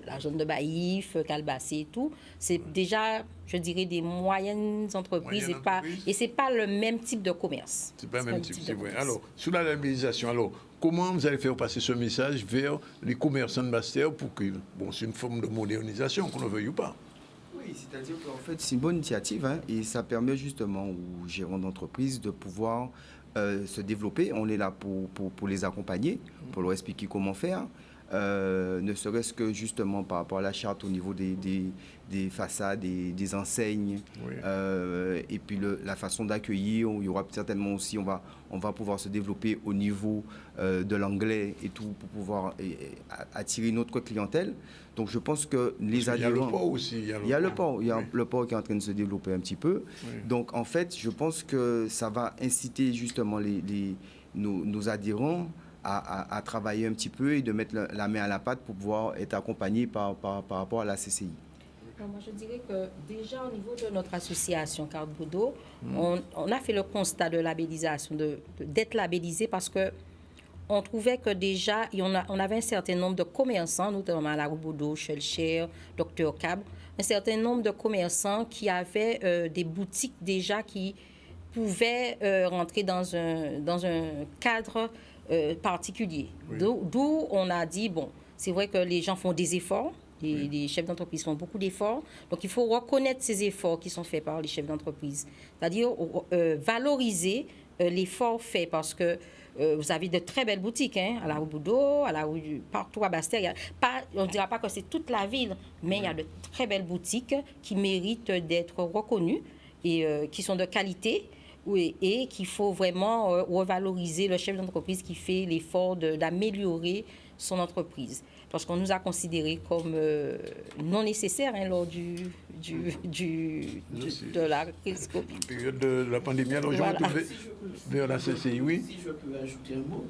la zone de Baïf, Calbacé et tout, c'est déjà, je dirais, des moyennes entreprises et c'est pas le même type de commerce. C'est pas le même type, c'est vrai. Alors, sur la labellisation, comment vous allez faire passer ce message vers les commerçants de Basse-Terre pour que, bon, c'est une forme de modernisation, qu'on le veuille ou pas? Oui, c'est-à-dire qu'en fait, c'est une bonne initiative, hein, et ça permet justement aux gérants d'entreprise de pouvoir se développer. On est là pour les accompagner, pour leur expliquer comment faire. Ne serait-ce que justement par rapport à la charte au niveau des façades, des enseignes, et puis la façon d'accueillir. Il y aura certainement aussi, on va pouvoir se développer au niveau de l'anglais et tout pour pouvoir attirer notre clientèle. Donc je pense que les adhérents... Il y a le port aussi. Il y a le port. Il y a le port qui est en train de se développer un petit peu. Oui. Donc en fait, je pense que ça va inciter justement nos adhérents à travailler un petit peu et de mettre la main à la pâte pour pouvoir être accompagné par rapport à la CCI. Moi, je dirais que déjà au niveau de notre association Carte Boudot, on a fait le constat de labellisation, d'être labellisé parce que on trouvait que déjà, on avait un certain nombre de commerçants, notamment à la rue Boudot, Shellshare, Dr Cab, un certain nombre de commerçants qui avaient des boutiques déjà qui pouvaient rentrer dans un cadre particulier. Oui. D'où on a dit, bon, c'est vrai que les gens font des efforts, les chefs d'entreprise font beaucoup d'efforts. Donc, il faut reconnaître ces efforts qui sont faits par les chefs d'entreprise. C'est-à-dire valoriser l'effort fait parce que vous avez de très belles boutiques, à la rue Boudot, à la rue partout à Basse-Terre. On ne dira pas que c'est toute la ville, mais il y a de très belles boutiques qui méritent d'être reconnues et qui sont de qualité. Oui, et qu'il faut vraiment revaloriser le chef d'entreprise qui fait l'effort d'améliorer son entreprise. Parce qu'on nous a considérés comme non nécessaires lors de la crise Covid. En période de la pandémie, alors je vais retrouver vers la CCI, oui. Si je peux ajouter un mot.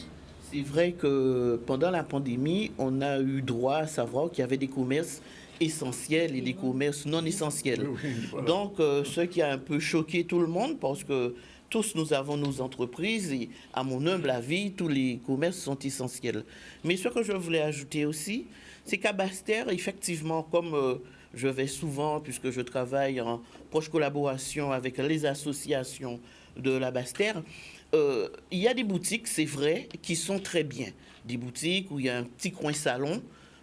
C'est vrai que pendant la pandémie, on a eu droit à savoir qu'il y avait des commerces essentiels et des commerces non essentiels. Oui, voilà. Donc, ce qui a un peu choqué tout le monde, parce que tous nous avons nos entreprises et, à mon humble avis, tous les commerces sont essentiels. Mais ce que je voulais ajouter aussi, c'est qu'à Basse-Terre, effectivement, comme je vais souvent, puisque je travaille en proche collaboration avec les associations de la Basse-Terre, il y a des boutiques, c'est vrai, qui sont très bien. Des boutiques où il y a un petit coin salon,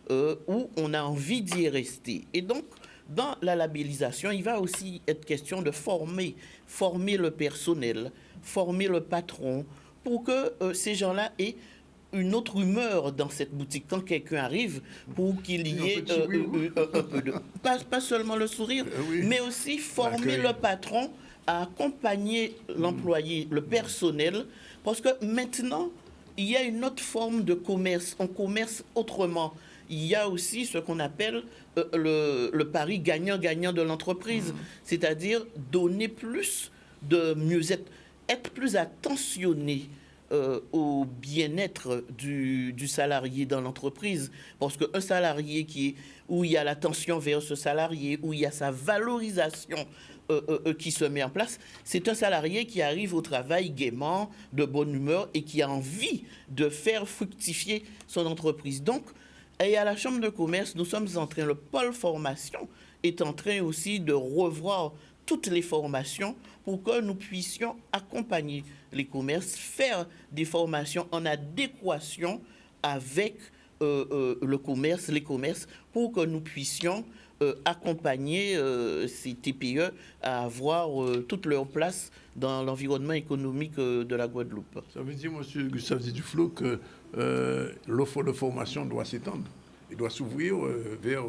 où on a envie d'y rester. Et donc, dans la labellisation, il va aussi être question de former le personnel, former le patron, pour que ces gens-là aient une autre humeur dans cette boutique quand quelqu'un arrive, pour qu'il y ait un peu de... Pas seulement le sourire, mais aussi former le patron à accompagner l'employé, le personnel, parce que maintenant, il y a une autre forme de commerce. On commerce autrement. Il y a aussi ce qu'on appelle le pari gagnant-gagnant de l'entreprise, c'est-à-dire donner plus de mieux-être, être plus attentionné au bien-être du salarié dans l'entreprise. Parce qu'un salarié où il y a l'attention vers ce salarié, où il y a sa valorisation qui se met en place, c'est un salarié qui arrive au travail gaiement, de bonne humeur et qui a envie de faire fructifier son entreprise. Donc, et à la Chambre de commerce, nous sommes en train, le pôle formation est en train aussi de revoir toutes les formations pour que nous puissions accompagner les commerces, faire des formations en adéquation avec le commerce, les commerces, pour que nous puissions accompagner ces TPE à avoir toute leur place dans l'environnement économique de la Guadeloupe. Ça veut dire, M. Gustave Duflo, que l'offre de formation doit s'étendre. Il doit s'ouvrir vers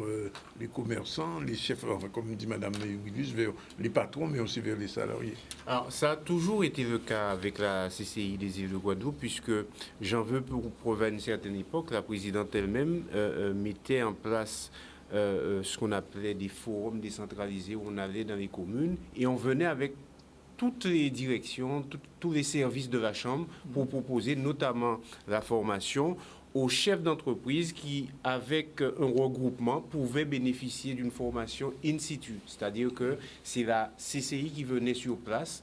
les commerçants, les chefs, enfin, comme dit Mme Willis, vers les patrons, mais aussi vers les salariés. Alors, ça a toujours été le cas avec la CCI des îles de Guadeloupe, puisque j'en veux pour preuve à une certaine époque, la présidente elle-même mettait en place ce qu'on appelait des forums décentralisés où on allait dans les communes et on venait avec toutes les directions, tous les services de la Chambre pour proposer notamment la formation aux chefs d'entreprise qui, avec un regroupement, pouvaient bénéficier d'une formation in situ. C'est-à-dire que c'est la CCI qui venait sur place.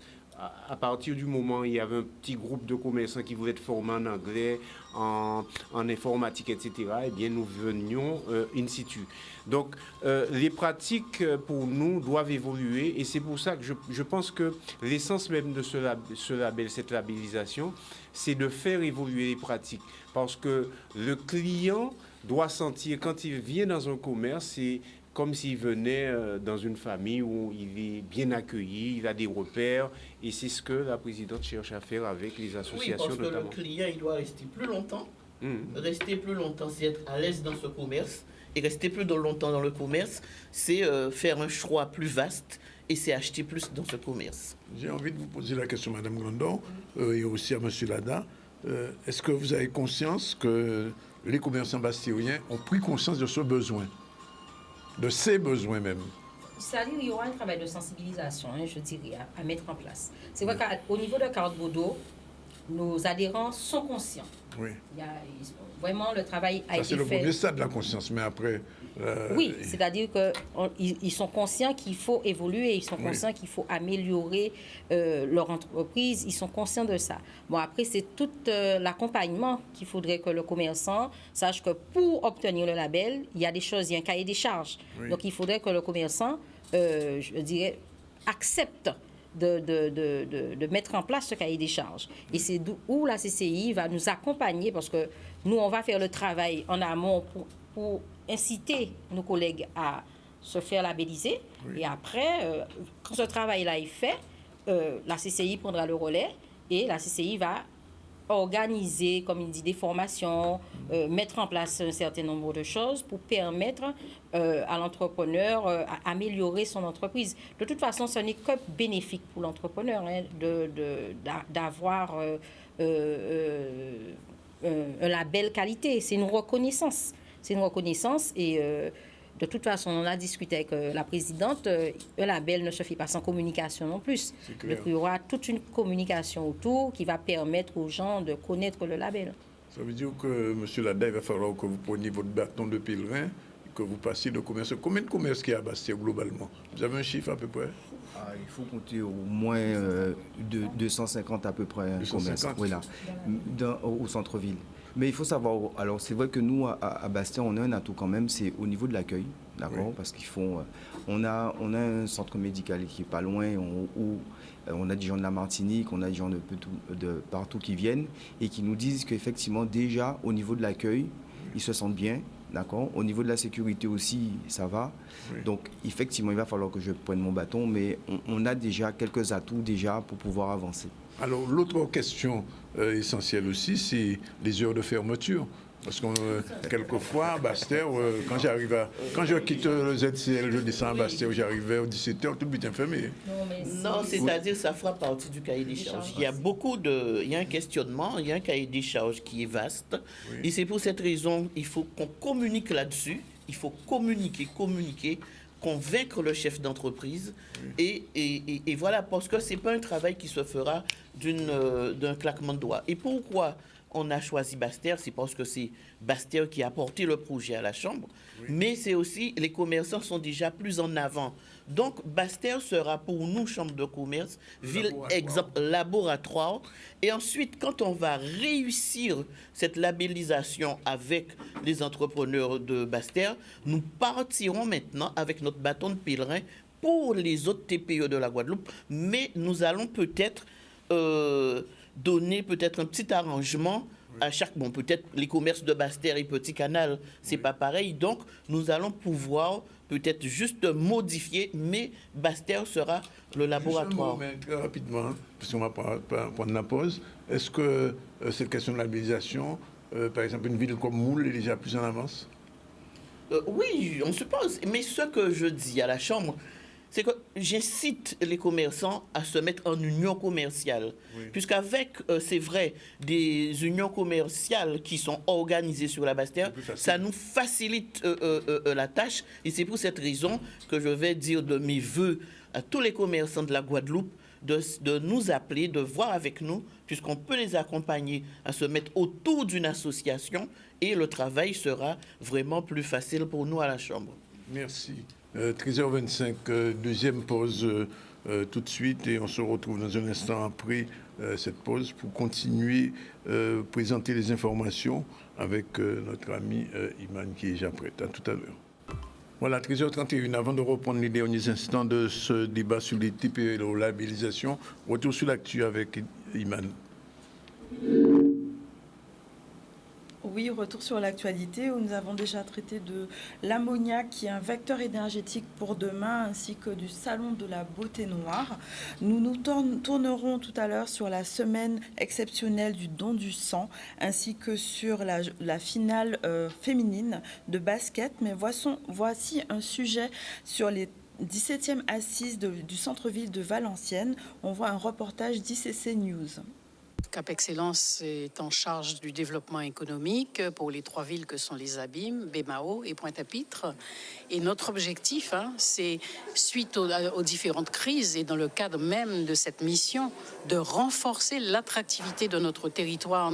À partir du moment où il y avait un petit groupe de commerçants qui voulaient être formés en anglais, en informatique, etc., eh bien, nous venions in situ. Donc, les pratiques, pour nous, doivent évoluer. Et c'est pour ça que je pense que l'essence même de ce label, cette labellisation, c'est de faire évoluer les pratiques. Parce que le client doit sentir, quand il vient dans un commerce, c'est comme s'il venait dans une famille où il est bien accueilli, il a des repères, et c'est ce que la présidente cherche à faire avec les associations. Oui, parce que le client, il doit rester plus longtemps. Rester plus longtemps, c'est être à l'aise dans ce commerce, et rester plus longtemps dans le commerce, c'est faire un choix plus vaste, et c'est acheter plus dans ce commerce. J'ai envie de vous poser la question, Mme Grandon, et aussi à M. Lada. Est-ce que vous avez conscience que les commerçants bastériens ont pris conscience de ce besoin, de ses besoins même? C'est-à-dire qu'il y aura un travail de sensibilisation, je dirais, à mettre en place. C'est vrai qu'au niveau de Carte Boudot, nos adhérents sont conscients Oui. Vraiment, le travail a été fait. C'est le premier stade de la conscience, mais après... Oui, c'est-à-dire qu'ils sont conscients qu'il faut évoluer, ils sont conscients qu'il faut améliorer leur entreprise, ils sont conscients de ça. Bon, après, c'est tout l'accompagnement qu'il faudrait que le commerçant sache que pour obtenir le label, il y a des choses, il y a un cahier des charges. Oui. Donc, il faudrait que le commerçant, je dirais, accepte de mettre en place ce cahier des charges. Et c'est où la CCI va nous accompagner, parce que nous, on va faire le travail en amont pour inciter nos collègues à se faire labelliser. Oui. Et après, quand ce travail-là est fait, la CCI prendra le relais et la CCI va organiser, comme il dit, des formations, mettre en place un certain nombre de choses pour permettre à l'entrepreneur d'améliorer son entreprise. De toute façon, ce n'est que bénéfique pour l'entrepreneur d'avoir un label qualité. C'est une reconnaissance. C'est une reconnaissance et de toute façon, on a discuté avec la présidente, un label ne se fait pas sans communication non plus. Donc, il y aura toute une communication autour qui va permettre aux gens de connaître le label. Ça veut dire que, M. Lada, il va falloir que vous preniez votre bâton de pèlerin, que vous passiez de commerce. Combien de commerces qu'il y a à Bastia globalement? Vous avez un chiffre à peu près? Il faut compter au moins 250 à peu près commerces voilà, au centre-ville. Mais il faut savoir, alors c'est vrai que nous, à Bastia, on a un atout quand même, c'est au niveau de l'accueil, d'accord, parce qu'ils font, on a un centre médical qui est pas loin, où on a des gens de la Martinique, on a des gens de partout qui viennent et qui nous disent qu'effectivement, déjà, au niveau de l'accueil, ils se sentent bien, d'accord. Au niveau de la sécurité aussi, ça va. Oui. Donc, effectivement, il va falloir que je prenne mon bâton, mais on a déjà quelques atouts déjà pour pouvoir avancer. Alors, l'autre question essentielle aussi, c'est les heures de fermeture. Parce que quelquefois, à Bastia, quand je quitte le ZCL, je descends à Bastia, j'arrivais aux 17h, tout le but est fermé. Non, c'est-à-dire ça fera partie du cahier des charges. Il y a il y a un questionnement, il y a un cahier des charges qui est vaste. Oui. Et c'est pour cette raison, il faut qu'on communique là-dessus. Il faut communiquer, convaincre le chef d'entreprise. Oui. Et voilà, parce que ce n'est pas un travail qui se fera d'un claquement de doigts. Et pourquoi on a choisi Bastia? C'est parce que c'est Bastia qui a porté le projet à la Chambre, oui. Mais c'est aussi, les commerçants sont déjà plus en avant. Donc, Bastia sera pour nous, Chambre de commerce, ville exemple, laboratoire. Et ensuite, quand on va réussir cette labellisation avec les entrepreneurs de Bastia, nous partirons maintenant avec notre bâton de pèlerin pour les autres TPE de la Guadeloupe, mais nous allons peut-être donner peut-être un petit arrangement à chaque... Bon, peut-être les commerces de Bastia et Petit Canal, c'est pas pareil. Donc, nous allons pouvoir peut-être juste modifier, mais Bastia sera le laboratoire. Mais très rapidement, puisqu'on va prendre la pause, est-ce que cette question de labellisation, par exemple, une ville comme Moule est déjà plus en avance? Oui, on suppose. Mais ce que je dis à la Chambre, c'est que j'incite les commerçants à se mettre en union commerciale. Oui. Puisqu'avec, c'est vrai, des unions commerciales qui sont organisées sur la Bastia, ça nous facilite la tâche. Et c'est pour cette raison que je vais dire de mes voeux à tous les commerçants de la Guadeloupe de nous appeler, de voir avec nous, puisqu'on peut les accompagner à se mettre autour d'une association et le travail sera vraiment plus facile pour nous à la Chambre. Merci. 13h25, deuxième pause tout de suite et on se retrouve dans un instant après cette pause pour continuer présenter les informations avec notre ami Iman qui est déjà prête. À tout à l'heure. Voilà, 13h31, avant de reprendre les derniers instants de ce débat sur les TPE et la labellisation, retour sur l'actu avec Iman. Oui, retour sur l'actualité où nous avons déjà traité de l'ammoniac qui est un vecteur énergétique pour demain ainsi que du salon de la beauté noire. Nous nous tournerons tout à l'heure sur la semaine exceptionnelle du don du sang ainsi que sur la finale féminine de basket. Mais voici un sujet sur les 17e assises du centre-ville de Valenciennes. On voit un reportage d'ICC News. Cap Excellence est en charge du développement économique pour les 3 villes que sont les Abîmes, Bémao et Pointe-à-Pitre. Et notre objectif, c'est, suite aux différentes crises et dans le cadre même de cette mission, de renforcer l'attractivité de notre territoire,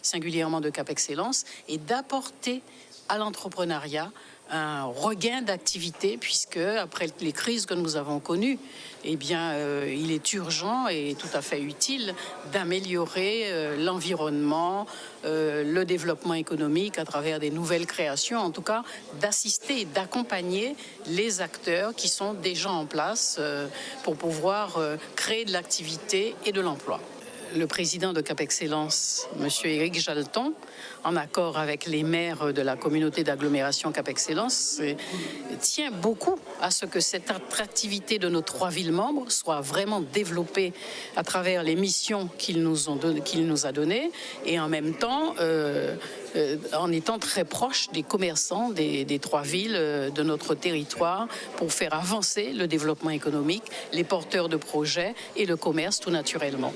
singulièrement de Cap Excellence, et d'apporter à l'entrepreneuriat un regain d'activité, puisque après les crises que nous avons connues, eh bien, il est urgent et tout à fait utile d'améliorer l'environnement, le développement économique à travers des nouvelles créations, en tout cas d'assister et d'accompagner les acteurs qui sont déjà en place pour pouvoir créer de l'activité et de l'emploi. Le président de Cap Excellence, M. Éric Jalton, en accord avec les maires de la communauté d'agglomération Cap Excellence, tient beaucoup à ce que cette attractivité de nos 3 villes membres soit vraiment développée à travers les missions qu'il nous a données, et en même temps en étant très proche des commerçants des 3 villes de notre territoire pour faire avancer le développement économique, les porteurs de projets et le commerce tout naturellement.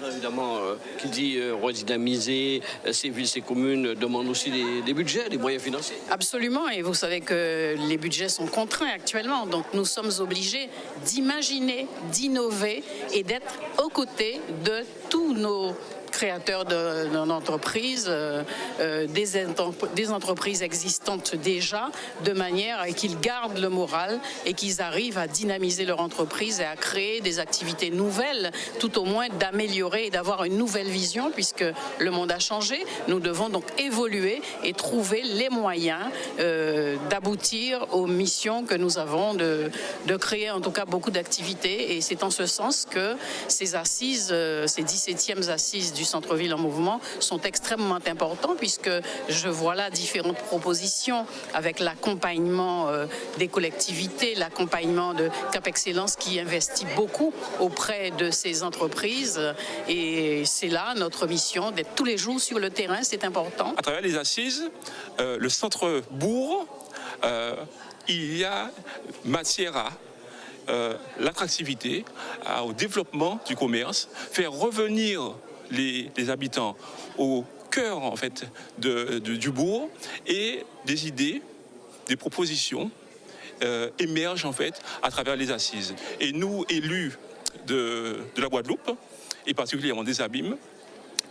Alors évidemment, qui dit redynamiser ces villes, ces communes, demande aussi des budgets, des moyens financiers. Absolument, et vous savez que les budgets sont contraints actuellement, donc nous sommes obligés d'imaginer, d'innover et d'être aux côtés de tous nos créateurs d'entreprises, des entreprises existantes déjà, de manière à qu'ils gardent le moral et qu'ils arrivent à dynamiser leur entreprise et à créer des activités nouvelles, tout au moins d'améliorer et d'avoir une nouvelle vision, puisque le monde a changé. Nous devons donc évoluer et trouver les moyens d'aboutir aux missions que nous avons, de créer en tout cas beaucoup d'activités. Et c'est en ce sens que ces assises, ces 17e assises du centre-ville en mouvement sont extrêmement importants, puisque je vois là différentes propositions avec l'accompagnement des collectivités, l'accompagnement de Cap Excellence qui investit beaucoup auprès de ces entreprises, et c'est là notre mission d'être tous les jours sur le terrain, c'est important. À travers les assises, le centre-bourg, il y a matière à l'attractivité, au développement du commerce, faire revenir les habitants au cœur en fait du bourg, et des idées, des propositions émergent en fait à travers les assises. Et nous, élus de la Guadeloupe, et particulièrement des Abîmes,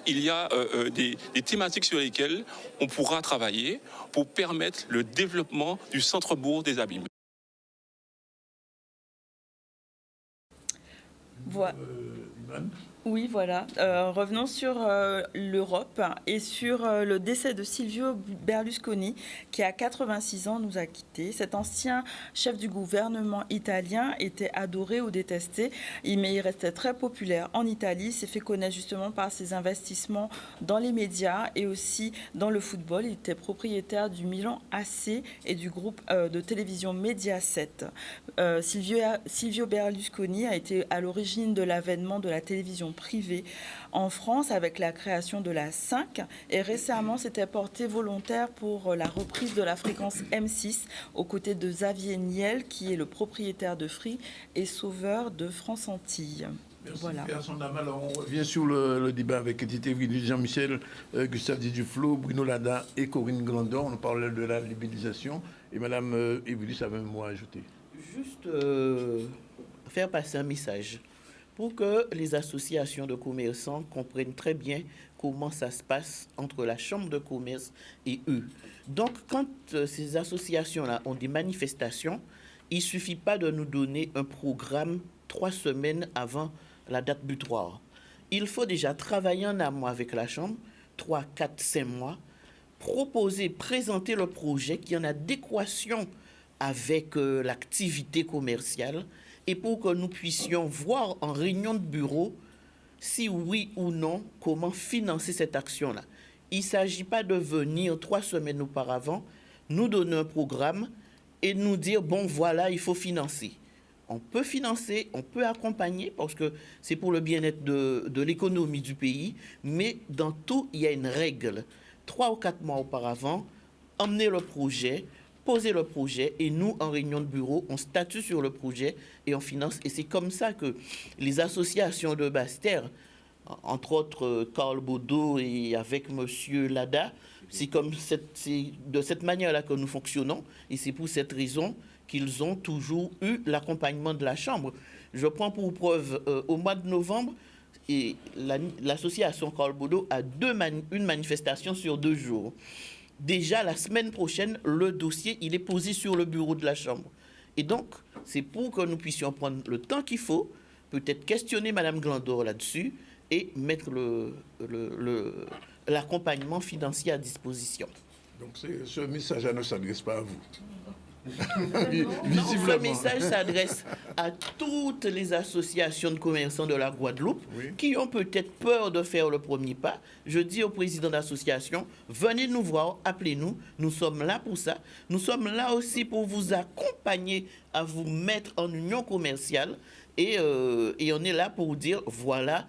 il y a des thématiques sur lesquelles on pourra travailler pour permettre le développement du centre-bourg des Abîmes. Oui, voilà. Revenons sur l'Europe et sur le décès de Silvio Berlusconi, qui à 86 ans nous a quittés. Cet ancien chef du gouvernement italien était adoré ou détesté, mais il restait très populaire en Italie. Il s'est fait connaître justement par ses investissements dans les médias et aussi dans le football. Il était propriétaire du Milan AC et du groupe de télévision Mediaset. Silvio Berlusconi a été à l'origine de l'avènement de la télévision privée en France avec la création de la 5, et récemment s'était porté volontaire pour la reprise de la fréquence M6 aux côtés de Xavier Niel, qui est le propriétaire de Free et sauveur de France Antilles. Merci. Voilà. Alors on revient sur le débat avec Edith Evry, Jean-Michel, Gustave Diduflo, Bruno Lada et Corinne Grandor. On parlait de la libellisation, et Madame Evry, ça avait un mot à ajouter. Juste faire passer un message pour que les associations de commerçants comprennent très bien comment ça se passe entre la chambre de commerce et eux. Donc, quand ces associations-là ont des manifestations, il ne suffit pas de nous donner un programme 3 semaines avant la date butoir. Il faut déjà travailler en amont avec la chambre, 3, 4, 5 mois, proposer, présenter le projet qui est en adéquation avec l'activité commerciale, et pour que nous puissions voir en réunion de bureau si oui ou non, comment financer cette action-là. Il ne s'agit pas de venir 3 semaines auparavant, nous donner un programme et nous dire, bon voilà, il faut financer. On peut financer, on peut accompagner, parce que c'est pour le bien-être de l'économie du pays, mais dans tout, il y a une règle. 3 ou 4 mois auparavant, emmener le projet, poser le projet, et nous, en réunion de bureau, on statue sur le projet et on finance. Et c'est comme ça que les associations de Basse-Terre, entre autres Carl Baudot et avec M. Lada. C'est de cette manière-là que nous fonctionnons et c'est pour cette raison qu'ils ont toujours eu l'accompagnement de la Chambre. Je prends pour preuve, au mois de novembre, et l'association Carl Baudot a une manifestation sur 2 jours. Déjà, la semaine prochaine, le dossier, il est posé sur le bureau de la Chambre. Et donc, c'est pour que nous puissions prendre le temps qu'il faut, peut-être questionner Mme Glandor là-dessus et mettre l'accompagnement financier à disposition. Donc ce message ne s'adresse pas à vous. Non, ce message s'adresse à toutes les associations de commerçants de la Guadeloupe qui ont peut-être peur de faire le premier pas. Je dis au président d'association, venez nous voir, appelez-nous, nous sommes là pour ça. Nous sommes là aussi pour vous accompagner à vous mettre en union commerciale et on est là pour dire, voilà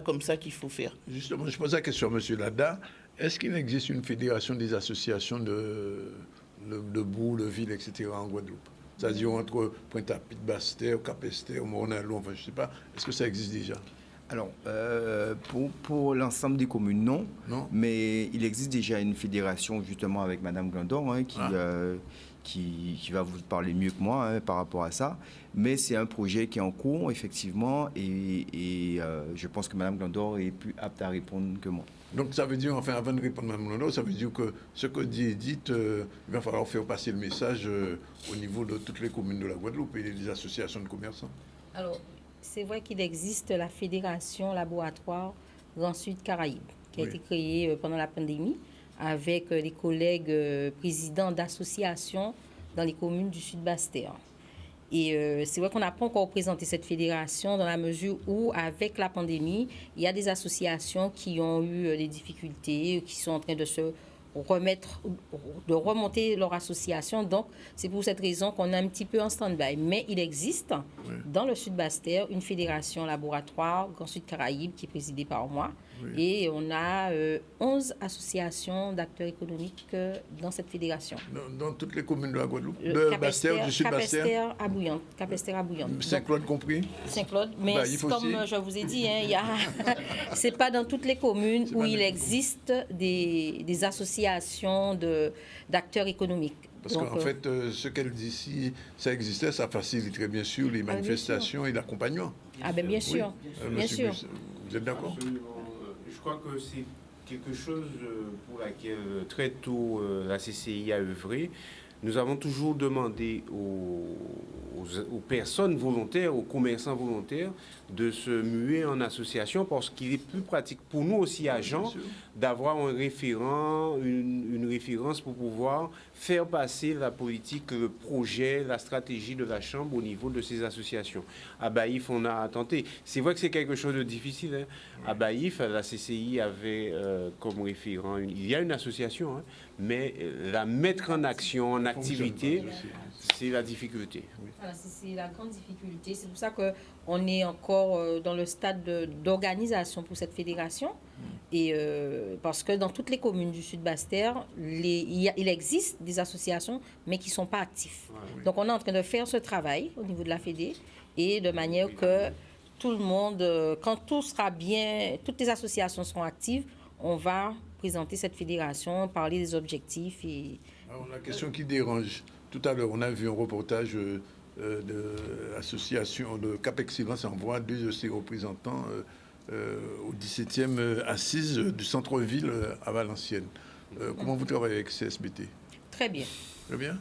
comme ça qu'il faut faire. Justement, je pose la question à M. Lada. Est-ce qu'il existe une fédération des associations de bourg, de ville, etc. en Guadeloupe? C'est-à-dire entre Pointe-à-Pitre, Basse-Terre, Cap-Esther, Morne-à-l'eau, enfin je ne sais pas. Est-ce que ça existe déjà? Alors, pour l'ensemble des communes, non. Mais il existe déjà une fédération justement avec Mme Glandor qui va vous parler mieux que moi par rapport à ça. Mais c'est un projet qui est en cours, effectivement, et je pense que Mme Glandor est plus apte à répondre que moi. Donc ça veut dire, enfin avant de répondre à Mme Glandor, ça veut dire que ce que dit Edith, il va falloir faire passer le message au niveau de toutes les communes de la Guadeloupe et des associations de commerçants. Alors, c'est vrai qu'il existe la Fédération Laboratoire Grand Sud Caraïbes, qui a été créée pendant la pandémie avec les collègues présidents d'associations dans les communes du Sud Basse-Terre. Et c'est vrai qu'on n'a pas encore présenté cette fédération dans la mesure où, avec la pandémie, il y a des associations qui ont eu des difficultés, qui sont en train de se remonter leur association. Donc, c'est pour cette raison qu'on est un petit peu en stand-by. Mais il existe dans le Sud Basse-Terre une fédération laboratoire Grand Sud Caraïbes qui est présidée par moi. Et on a 11 associations d'acteurs économiques dans cette fédération. Dans toutes les communes de la Guadeloupe, de Basse-Terre, du Sud Basse-Terre, Cap-Esther à Bouillante. Saint-Claude compris? Saint-Claude, mais comme je vous ai dit, c'est pas dans toutes les communes où il existe des associations d'acteurs économiques. Parce qu'en fait, ce qu'elle dit, si ça existait, ça faciliterait bien sûr les manifestations et l'accompagnement. Ah ben bien sûr, bien sûr. Vous êtes d'accord? Je crois que c'est quelque chose pour laquelle très tôt la CCI a œuvré. Nous avons toujours demandé aux personnes volontaires, aux commerçants volontaires, de se muer en association parce qu'il est plus pratique pour nous aussi, agents, d'avoir un référent, une référence pour pouvoir faire passer la politique, le projet, la stratégie de la Chambre au niveau de ces associations. À Baïf, on a tenté. C'est vrai que c'est quelque chose de difficile. Hein. À Baïf, la CCI avait comme référent, il y a une association, mais la mettre en action, en activité, c'est la difficulté. Voilà, c'est la grande difficulté. C'est pour ça qu'on est encore dans le stade d'organisation pour cette fédération. Et parce que dans toutes les communes du Sud Basse-Terre, il existe des associations, mais qui ne sont pas actifs. Donc on est en train de faire ce travail au niveau de la Fédé, et de manière que tout le monde, quand tout sera bien, toutes les associations seront actives, on va présenter cette fédération, parler des objectifs. Alors, la question qui dérange, tout à l'heure, on a vu un reportage de l'association de Cap Excellence envoie 2 de ses représentants au 17e assise du centre-ville à Valenciennes. Comment vous travaillez avec CSBT? Très bien. Très bien?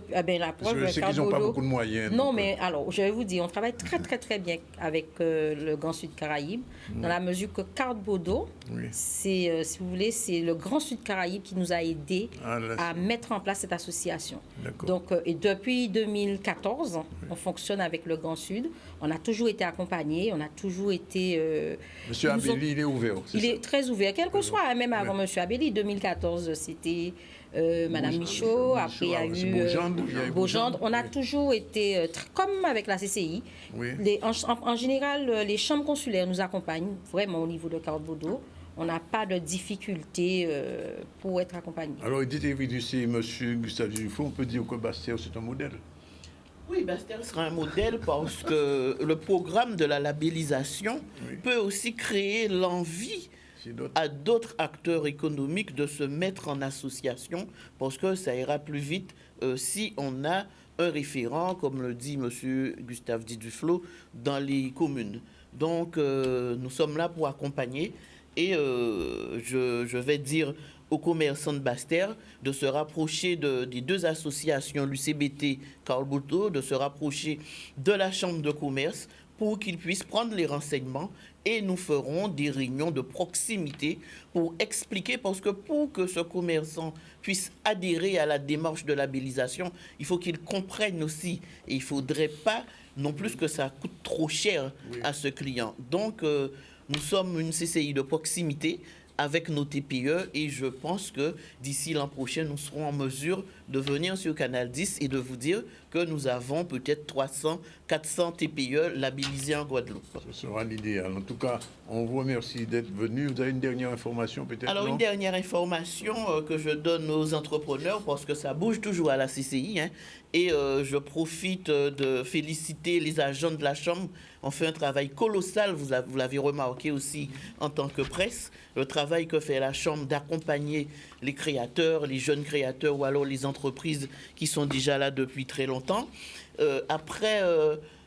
La preuve, je sais qu'ils n'ont pas beaucoup de moyens. Non, mais alors, je vais vous dire, on travaille très, très, très bien avec le Grand Sud Caraïbes, dans la mesure que Carl Baudot, c'est, si vous voulez, c'est le Grand Sud Caraïbes qui nous a aidés à mettre en place cette association. Donc, et depuis 2014, on fonctionne avec le Grand Sud. On a toujours été accompagnés, on a toujours été... Monsieur Abelli, il est ouvert. Il est très ouvert, quel que soit, même avant Monsieur Abelli. 2014, c'était... Madame Michaud, après il y a eu Beaugendre. On a toujours été, comme avec la CCI, en général, les chambres consulaires nous accompagnent vraiment au niveau de Carl Baudot. On n'a pas de difficulté pour être accompagné. Alors, dites-vous, c'est M. Gustave Duflo, on peut dire que Basse-Terre, c'est un modèle. Oui, Bastère sera un modèle parce que le programme de la labellisation peut aussi créer l'envie à d'autres acteurs économiques de se mettre en association parce que ça ira plus vite si on a un référent, comme le dit M. Gustave Diduflo, dans les communes. Donc, nous sommes là pour accompagner et je vais dire aux commerçants de Basse-Terre de se rapprocher des deux associations, l'UCBT, Carl Bouteau, de se rapprocher de la Chambre de commerce pour qu'ils puissent prendre les renseignements et nous ferons des réunions de proximité pour expliquer, parce que pour que ce commerçant puisse adhérer à la démarche de labellisation, il faut qu'il comprenne aussi et il ne faudrait pas non plus que ça coûte trop cher à ce client. Donc, nous sommes une CCI de proximité avec nos TPE et je pense que d'ici l'an prochain, nous serons en mesure de venir sur Canal 10 et de vous dire que nous avons peut-être 300, 400 TPE labellisés en Guadeloupe. Ce sera l'idéal. En tout cas, on vous remercie d'être venu. Vous avez une dernière information peut-être? Alors, une dernière information que je donne aux entrepreneurs, parce que ça bouge toujours à la CCI, et je profite de féliciter les agents de la Chambre. On fait un travail colossal, vous l'avez remarqué aussi en tant que presse, le travail que fait la Chambre d'accompagner les créateurs, les jeunes créateurs ou alors les entreprises qui sont déjà là depuis très longtemps. Après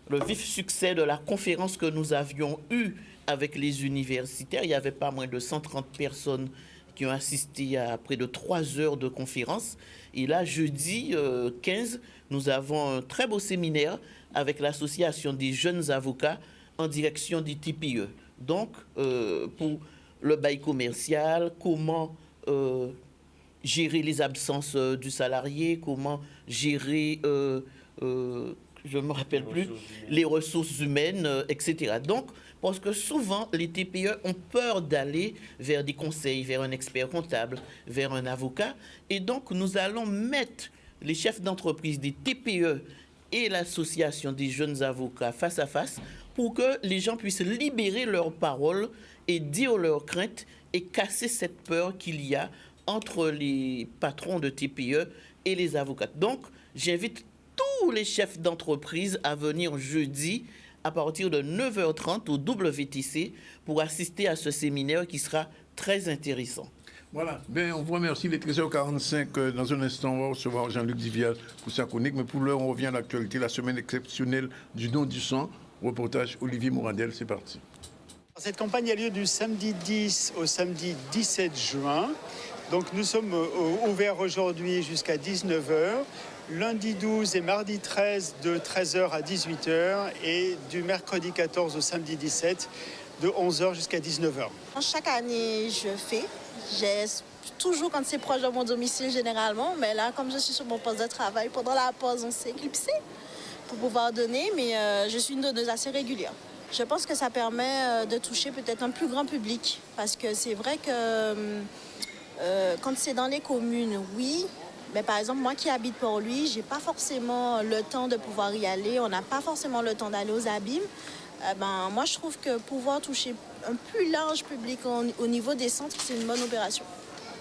le vif succès de la conférence que nous avions eue avec les universitaires, il n'y avait pas moins de 130 personnes qui ont assisté à près de 3 heures de conférence. Et là, jeudi 15, nous avons un très beau séminaire avec l'association des jeunes avocats en direction du TPE. Donc, pour le bail commercial, comment gérer les absences du salarié, comment gérer, je ne me rappelle plus, les ressources humaines, etc. Donc, parce que souvent, les TPE ont peur d'aller vers des conseils, vers un expert comptable, vers un avocat. Et donc, nous allons mettre les chefs d'entreprise des TPE et l'association des jeunes avocats face à face pour que les gens puissent libérer leurs paroles et dire leurs craintes et casser cette peur qu'il y a entre les patrons de TPE et les avocats. Donc, j'invite tous les chefs d'entreprise à venir jeudi à partir de 9h30 au WTC pour assister à ce séminaire qui sera très intéressant. Voilà, bien, on vous remercie. Il est 13h45. Dans un instant, on va recevoir Jean-Luc Divial pour sa chronique. Mais pour l'heure, on revient à l'actualité, la semaine exceptionnelle du don du sang. Reportage Olivier Mourandel, c'est parti. Cette campagne a lieu du samedi 10 au samedi 17 juin. Donc nous sommes ouverts aujourd'hui jusqu'à 19h. Lundi 12 et mardi 13 de 13h à 18h et du mercredi 14 au samedi 17 de 11h jusqu'à 19h. Chaque année, je fais. J'ai toujours quand c'est proche de mon domicile généralement, mais là, comme je suis sur mon poste de travail, pendant la pause, on s'est éclipsé pour pouvoir donner, mais je suis une donneuse assez régulière. Je pense que ça permet de toucher peut-être un plus grand public, parce que c'est vrai que quand c'est dans les communes, oui. Mais par exemple, moi qui habite Port-Louis, j'ai pas forcément le temps de pouvoir y aller. On n'a pas forcément le temps d'aller aux abîmes. Moi, je trouve que pouvoir toucher un plus large public au niveau des centres, c'est une bonne opération.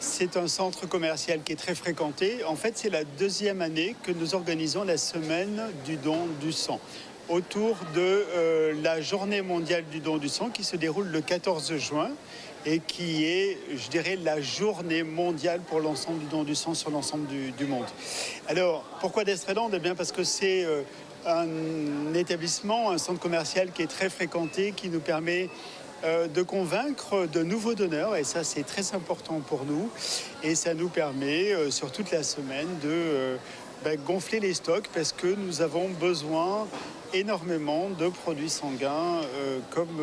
C'est un centre commercial qui est très fréquenté. En fait, c'est la 2e année que nous organisons la semaine du don du sang, autour de la journée mondiale du don du sang qui se déroule le 14 juin. Et qui est, je dirais, la journée mondiale pour l'ensemble du don du sang sur l'ensemble du monde. Alors, pourquoi d'Estréland? Eh bien, parce que c'est un établissement, un centre commercial qui est très fréquenté, qui nous permet de convaincre de nouveaux donneurs, et ça, c'est très important pour nous. Et ça nous permet, sur toute la semaine, de gonfler les stocks, parce que nous avons besoin énormément de produits sanguins comme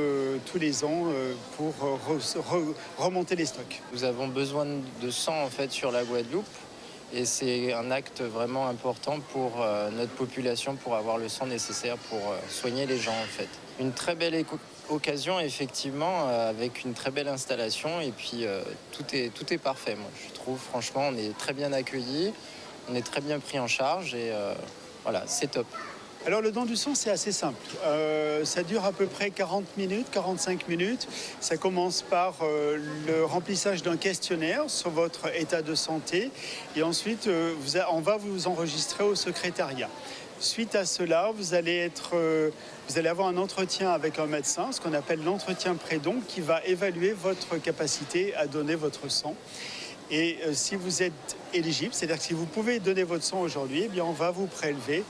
tous les ans pour remonter les stocks. Nous avons besoin de sang en fait sur la Guadeloupe et c'est un acte vraiment important pour notre population pour avoir le sang nécessaire pour soigner les gens en fait. Une très belle occasion effectivement avec une très belle installation et puis tout est parfait. Moi je trouve franchement on est très bien accueillis, on est très bien pris en charge et voilà c'est top. Alors le don du sang, c'est assez simple. Ça dure à peu près 40 minutes, 45 minutes. Ça commence par le remplissage d'un questionnaire sur votre état de santé. Et ensuite, on va vous enregistrer au secrétariat. Suite à cela, vous allez avoir un entretien avec un médecin, ce qu'on appelle l'entretien pré-don, qui va évaluer votre capacité à donner votre sang. Et si vous êtes éligible, c'est-à-dire que si vous pouvez donner votre sang aujourd'hui, eh bien on va vous prélever.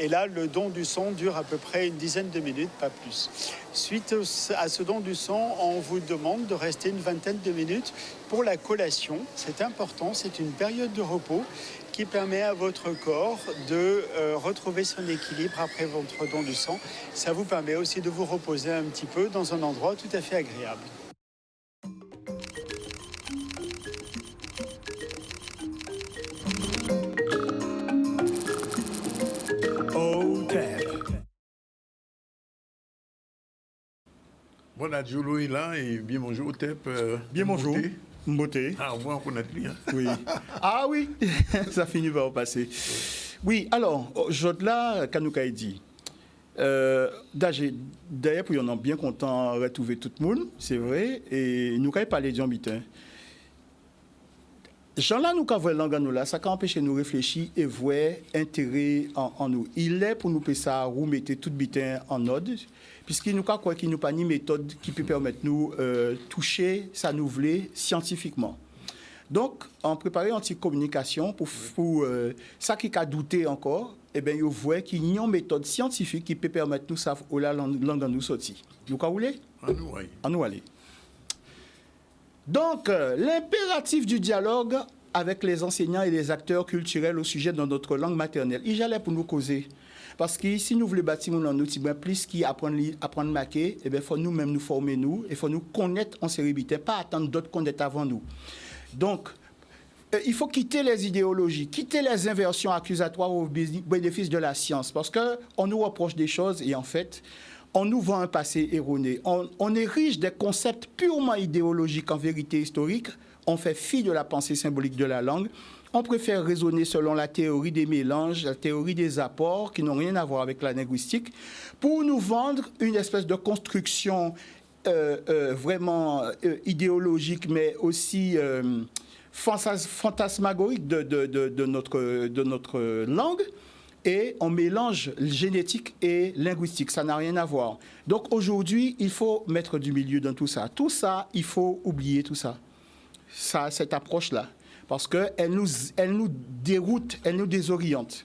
Et là, le don du sang dure à peu près une dizaine de minutes, pas plus. Suite à ce don du sang, on vous demande de rester une vingtaine de minutes pour la collation. C'est important, c'est une période de repos qui permet à votre corps de retrouver son équilibre après votre don du sang. Ça vous permet aussi de vous reposer un petit peu dans un endroit tout à fait agréable. Voilà, Diolo est là et bien bonjour, Tep. Bien bonjour, Mboté. Ah, on va en connaître lui. Hein. Oui. Ah oui, ça finit par passer. Oui, alors, Jodla Kanouka dit. D'ailleurs, pour y en a bien content de retrouver tout le monde, c'est vrai, et nous avons parlé de Bitin. Jean-là, nous avons langue nous là, ça empêche de nous réfléchir et voir intérêt en nous. Il est pour nous faire ça, remettre tout bitin en ordre, puisqu'il nous croit qu'il n'y a pas ni méthode qui peut permettre nous toucher ça nous voulait scientifiquement. Donc, en préparant une petite communication pour ça qui a douté encore, eh bien, vous voyez qu'il y a une méthode scientifique qui peut permettre nous savoir où la langue nous sortir. Nous quoi voulez? En nous aller. Donc, l'impératif du dialogue avec les enseignants et les acteurs culturels au sujet de notre langue maternelle, il j'allais pour nous causer. Parce que si nous voulons bâtir mon langue, plus qui apprendre à marquer, eh bien, il faut nous-mêmes nous former, il faut nous connaître en sérénité, pas attendre d'autres connaître avant nous. Donc, il faut quitter les idéologies, quitter les inversions accusatoires au bénéfice de la science, parce qu'on nous reproche des choses et en fait, on nous vend un passé erroné. On érige des concepts purement idéologiques en vérité historique. On fait fi de la pensée symbolique de la langue. On préfère raisonner selon la théorie des mélanges, la théorie des apports qui n'ont rien à voir avec la linguistique, pour nous vendre une espèce de construction vraiment idéologique, mais aussi fantasmagorique de notre langue. Et on mélange génétique et linguistique, ça n'a rien à voir. Donc aujourd'hui, il faut mettre du milieu dans tout ça. Tout ça, il faut oublier tout ça. Cette approche-là. Parce qu'elle nous déroute, elle nous désoriente.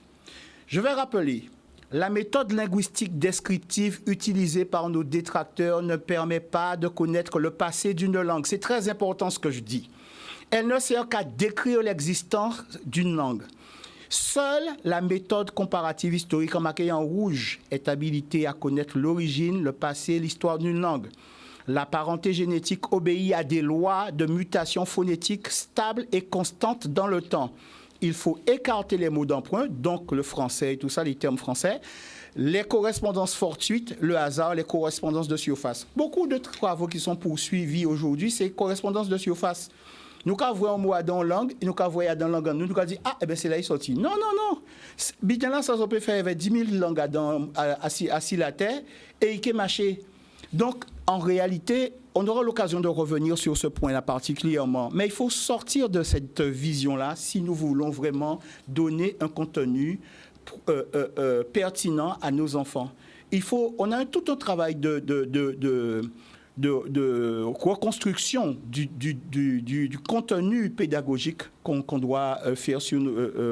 Je vais rappeler, la méthode linguistique descriptive utilisée par nos détracteurs ne permet pas de connaître le passé d'une langue. C'est très important ce que je dis. Elle ne sert qu'à décrire l'existence d'une langue. Seule la méthode comparative historique en marquée en rouge est habilitée à connaître l'origine, le passé, l'histoire d'une langue. La parenté génétique obéit à des lois de mutation phonétique stables et constantes dans le temps. Il faut écarter les mots d'emprunt, donc le français et tout ça, les termes français, les correspondances fortuites, le hasard, les correspondances de surface. Beaucoup de travaux qui sont poursuivis aujourd'hui, c'est correspondances de surface. Nous avons vu un mot dans la langue, et nous avons vu dans la langue, nous avons dit, ah, eh bien, c'est là il sorti. Non, non, non. Bien là, ça peut faire avec 10 000 langues assis la terre, et il est marché. Donc, en réalité, on aura l'occasion de revenir sur ce point-là particulièrement. Mais il faut sortir de cette vision-là si nous voulons vraiment donner un contenu pertinent à nos enfants. On a tout un travail de reconstruction du contenu pédagogique qu'on doit faire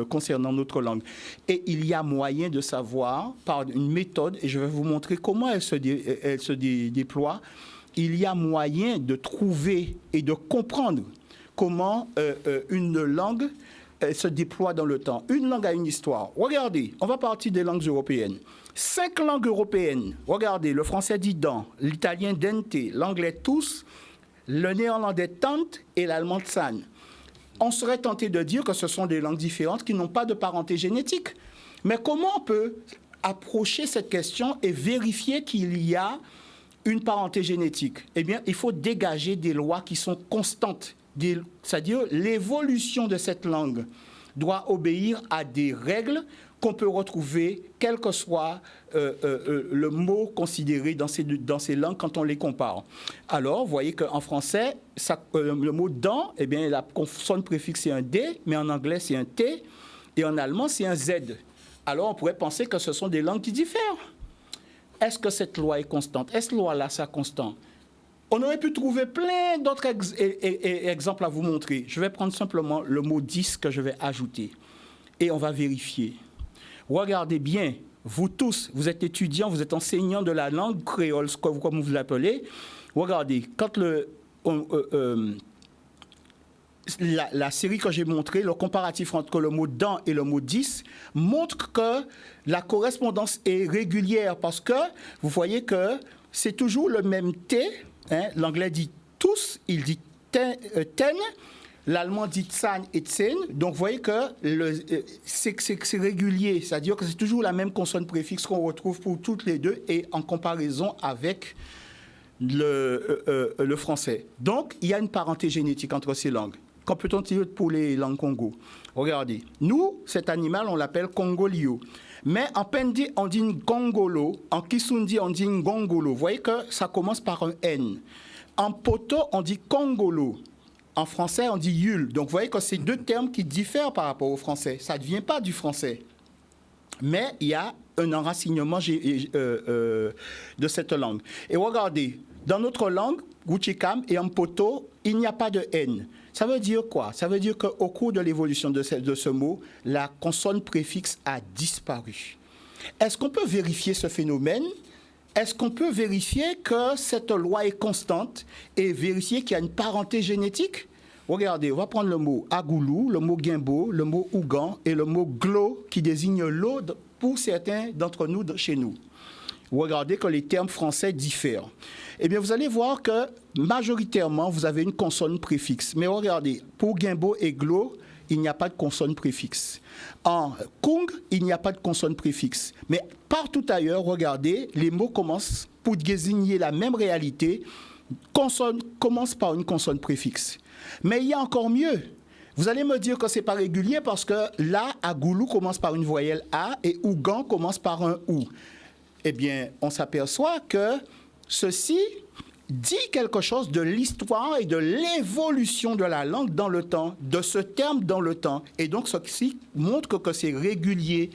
concernant notre langue. Et il y a moyen de savoir, par une méthode, et je vais vous montrer comment elle se déploie, il y a moyen de trouver et de comprendre comment une langue se déploie dans le temps. Une langue a une histoire. Regardez, on va partir des langues européennes. 5 langues européennes. Regardez, le français dit dans, l'italien dente, l'anglais tous, le néerlandais tante et l'allemand san. On serait tenté de dire que ce sont des langues différentes qui n'ont pas de parenté génétique. Mais comment on peut approcher cette question et vérifier qu'il y a une parenté génétique? Eh bien, il faut dégager des lois qui sont constantes. C'est-à-dire l'évolution de cette langue doit obéir à des règles qu'on peut retrouver, quel que soit le mot considéré dans ces langues quand on les compare. Alors, vous voyez qu'en français, le mot « dans », eh bien, la consonne préfixe, c'est un « d », mais en anglais, c'est un « t », et en allemand, c'est un « z ». alors on pourrait penser que ce sont des langues qui diffèrent. Est-ce que cette loi est constante? Est-ce que cette loi-là, c'est constant? On aurait pu trouver plein d'autres exemples à vous montrer. Je vais prendre simplement le mot 10 que je vais ajouter. Et on va vérifier. Regardez bien, vous tous, vous êtes étudiants, vous êtes enseignants de la langue créole, comme vous l'appelez. Regardez, quand la série que j'ai montrée, le comparatif entre le mot « dans » et le mot « 10 » montre que la correspondance est régulière parce que vous voyez que c'est toujours le même « t ». Hein, l'anglais dit « tous », il dit « ten », l'allemand dit « tsan » et « tsen ». Donc vous voyez que c'est régulier, c'est-à-dire que c'est toujours la même consonne préfixe qu'on retrouve pour toutes les deux et en comparaison avec le français. Donc il y a une parenté génétique entre ces langues. Qu'en peut-on dire pour les langues Congo? Regardez, nous, cet animal, on l'appelle Congolio. Mais en Pendi, on dit Ngongolo. En Kisundi, on dit Ngongolo. Vous voyez que ça commence par un N. En Poto, on dit Congolo. En français, on dit Yule. Donc, vous voyez que c'est deux termes qui diffèrent par rapport au français. Ça ne vient pas du français. Mais il y a un enracinement de cette langue. Et regardez, dans notre langue, Guchikam et Mpoto, il n'y a pas de N. Ça veut dire quoi? Ça veut dire qu'au cours de l'évolution de ce mot, la consonne préfixe a disparu. Est-ce qu'on peut vérifier ce phénomène? Est-ce qu'on peut vérifier que cette loi est constante et vérifier qu'il y a une parenté génétique? Regardez, on va prendre le mot agoulou, le mot guimbo, le mot ougan et le mot glo qui désigne l'eau pour certains d'entre nous chez nous. Regardez que les termes français diffèrent. Eh bien, vous allez voir que majoritairement, vous avez une consonne préfixe. Mais regardez, pour guimbo et glo, il n'y a pas de consonne préfixe. En kung, il n'y a pas de consonne préfixe. Mais partout ailleurs, regardez, les mots commencent, pour désigner la même réalité, commencent par une consonne préfixe. Mais il y a encore mieux. Vous allez me dire que ce n'est pas régulier parce que là, agoulou commence par une voyelle A et ougan commence par un OU. Eh bien, on s'aperçoit que ceci dit quelque chose de l'histoire et de l'évolution de la langue dans le temps, de ce terme dans le temps. Et donc, ceci montre que c'est régulier.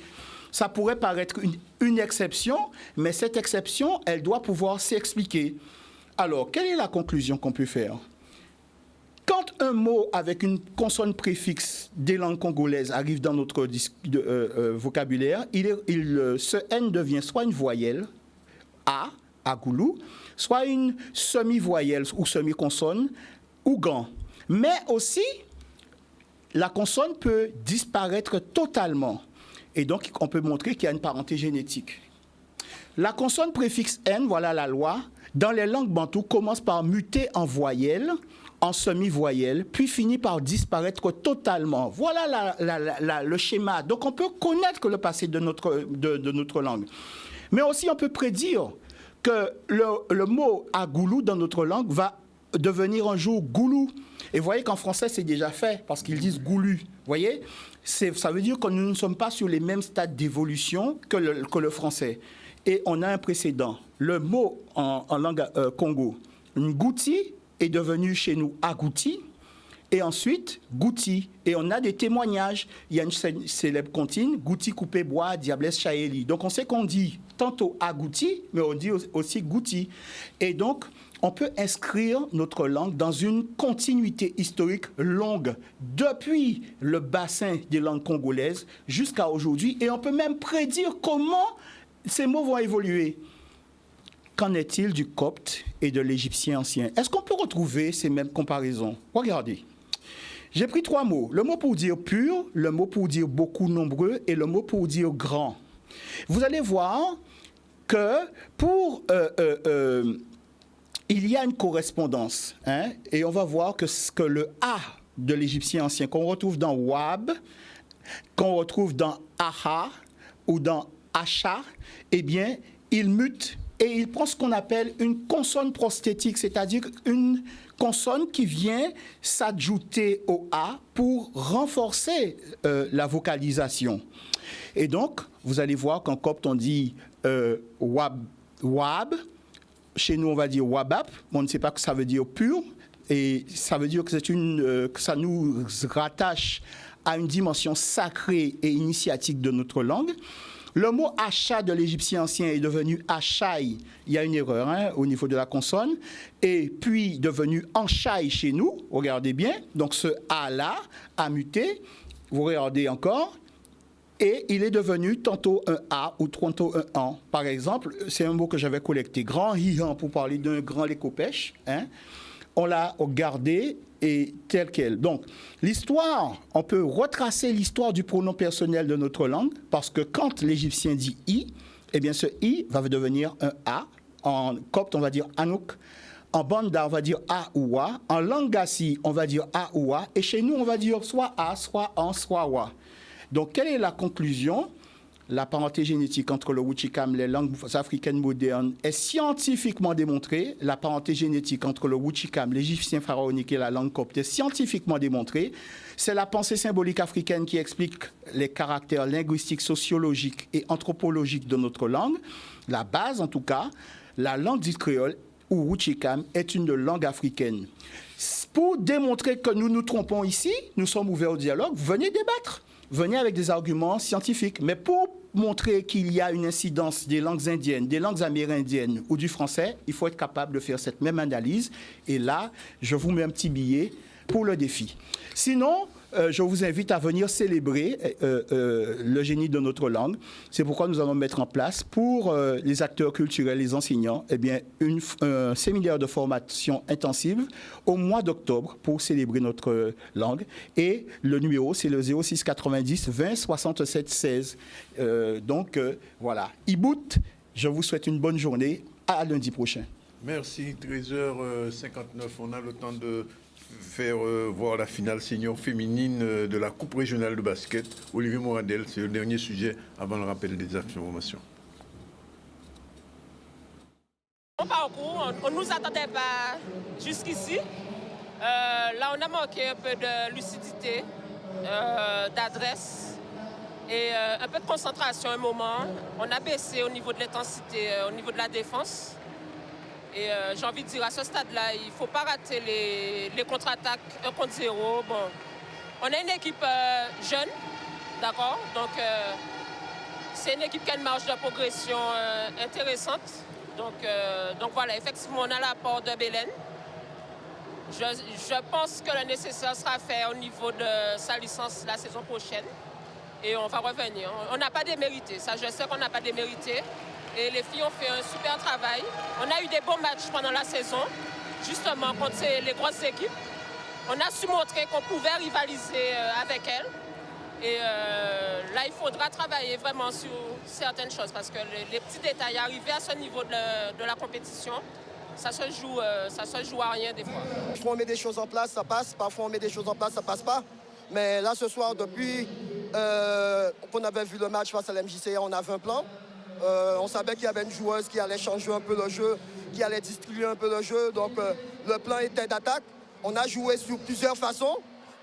Ça pourrait paraître une exception, mais cette exception, elle doit pouvoir s'expliquer. Alors, quelle est la conclusion qu'on peut faire? Quand un mot avec une consonne préfixe des langues congolaises arrive dans notre vocabulaire, ce N devient soit une voyelle, A, agoulou, soit une semi-voyelle ou semi-consonne, ougan. Mais aussi, la consonne peut disparaître totalement. Et donc, on peut montrer qu'il y a une parenté génétique. La consonne préfixe N, voilà la loi, dans les langues bantoues, commence par muter en voyelle, en semi-voyelle, puis finit par disparaître totalement. Voilà le schéma. Donc, on peut connaître le passé de notre langue. Mais aussi, on peut prédire que le mot agoulou dans notre langue va devenir un jour goulou. Et vous voyez qu'en français, c'est déjà fait, parce qu'ils disent goulu. Vous voyez? Ça veut dire que nous ne sommes pas sur les mêmes stades d'évolution que le français. Et on a un précédent. Le mot en langue Congo, ngouti, est devenu chez nous agouti, et ensuite gouti. Et on a des témoignages. Il y a une célèbre comptine, gouti coupé bois, diablesse chaéli. Donc on sait qu'on dit tantôt agouti, mais on dit aussi gouti. Et donc, on peut inscrire notre langue dans une continuité historique longue, depuis le bassin des langues congolaises jusqu'à aujourd'hui. Et on peut même prédire comment ces mots vont évoluer. Qu'en est-il du copte et de l'égyptien ancien? Est-ce qu'on peut retrouver ces mêmes comparaisons? Regardez. J'ai pris 3 mots. Le mot pour dire pur, le mot pour dire beaucoup nombreux et le mot pour dire grand. Vous allez voir que il y a une correspondance. Hein, et on va voir que le A de l'égyptien ancien, qu'on retrouve dans Wab, qu'on retrouve dans Aha ou dans Acha, eh bien, il mute et il prend ce qu'on appelle une consonne prosthétique, c'est-à-dire une consonne qui vient s'adjouter au A pour renforcer la vocalisation. Et donc, vous allez voir qu'en copte, on dit wab. Chez nous, on va dire wabap. On ne sait pas que ça veut dire pur. Et ça veut dire que, que ça nous rattache a une dimension sacrée et initiatique de notre langue. Le mot achat de l'égyptien ancien est devenu achai, il y a une erreur au niveau de la consonne, et puis devenu enchai chez nous, regardez bien, donc ce A-là a muté, vous regardez encore, et il est devenu tantôt un A ou tantôt un an. Par exemple, c'est un mot que j'avais collecté, grand hihan pour parler d'un grand lécopêche, on l'a gardé et tel quel. Donc, l'histoire, on peut retracer l'histoire du pronom personnel de notre langue, parce que quand l'égyptien dit « i », eh bien, ce « i » va devenir un « a ». En copte, on va dire « anouk ». En banda, on va dire « a » ou « wa ». En langue gassi, on va dire « a » ou « wa ». Et chez nous, on va dire soit « a », soit « an », soit « wa ». Donc, quelle est la conclusion ? La parenté génétique entre le Wuchikam et les langues africaines modernes est scientifiquement démontrée. La parenté génétique entre le Wuchikam, l'égyptien pharaonique et la langue copte est scientifiquement démontrée. C'est la pensée symbolique africaine qui explique les caractères linguistiques, sociologiques et anthropologiques de notre langue. La base, en tout cas, la langue dite créole ou Wuchikam est une langue africaine. Pour démontrer que nous nous trompons ici, nous sommes ouverts au dialogue, venez débattre. Venez avec des arguments scientifiques. Mais pour montrer qu'il y a une incidence des langues indiennes, des langues amérindiennes ou du français, il faut être capable de faire cette même analyse. Et là, je vous mets un petit billet pour le défi. Sinon, je vous invite à venir célébrer le génie de notre langue. C'est pourquoi nous allons mettre en place pour les acteurs culturels, les enseignants, eh bien, un séminaire de formation intensive au mois d'octobre pour célébrer notre langue. Et le numéro, c'est le 06 90 20 67 16. Donc, voilà. Ibout, je vous souhaite une bonne journée. À lundi prochain. Merci. 13h59. On a le temps de faire voir la finale senior féminine de la Coupe régionale de basket. Olivier Moradel, c'est le dernier sujet avant le rappel des informations. Bon parcours, on ne nous attendait pas jusqu'ici. Là, on a manqué un peu de lucidité, d'adresse et un peu de concentration un moment. On a baissé au niveau de l'intensité, au niveau de la défense. Et j'ai envie de dire, à ce stade-là, il ne faut pas rater les contre-attaques 1 contre 0. Bon, on a une équipe jeune, d'accord? Donc, c'est une équipe qui a une marge de progression intéressante. Donc voilà, effectivement, on a l'apport de Bélène. Je pense que le nécessaire sera fait au niveau de sa licence la saison prochaine. Et on va revenir. On n'a pas démérité, ça je sais qu'on n'a pas démérité. Et les filles ont fait un super travail. On a eu des bons matchs pendant la saison, justement contre les grosses équipes. On a su montrer qu'on pouvait rivaliser avec elles. Et là, il faudra travailler vraiment sur certaines choses parce que les petits détails, arriver à ce niveau de la compétition, ça se joue à rien des fois. Parfois on met des choses en place, ça passe. Parfois on met des choses en place, ça passe pas. Mais là, ce soir, depuis qu'on avait vu le match face à l'MJC, on avait un plan. On savait qu'il y avait une joueuse qui allait changer un peu le jeu, qui allait distribuer un peu le jeu. Donc le plan était d'attaque. On a joué sur plusieurs façons,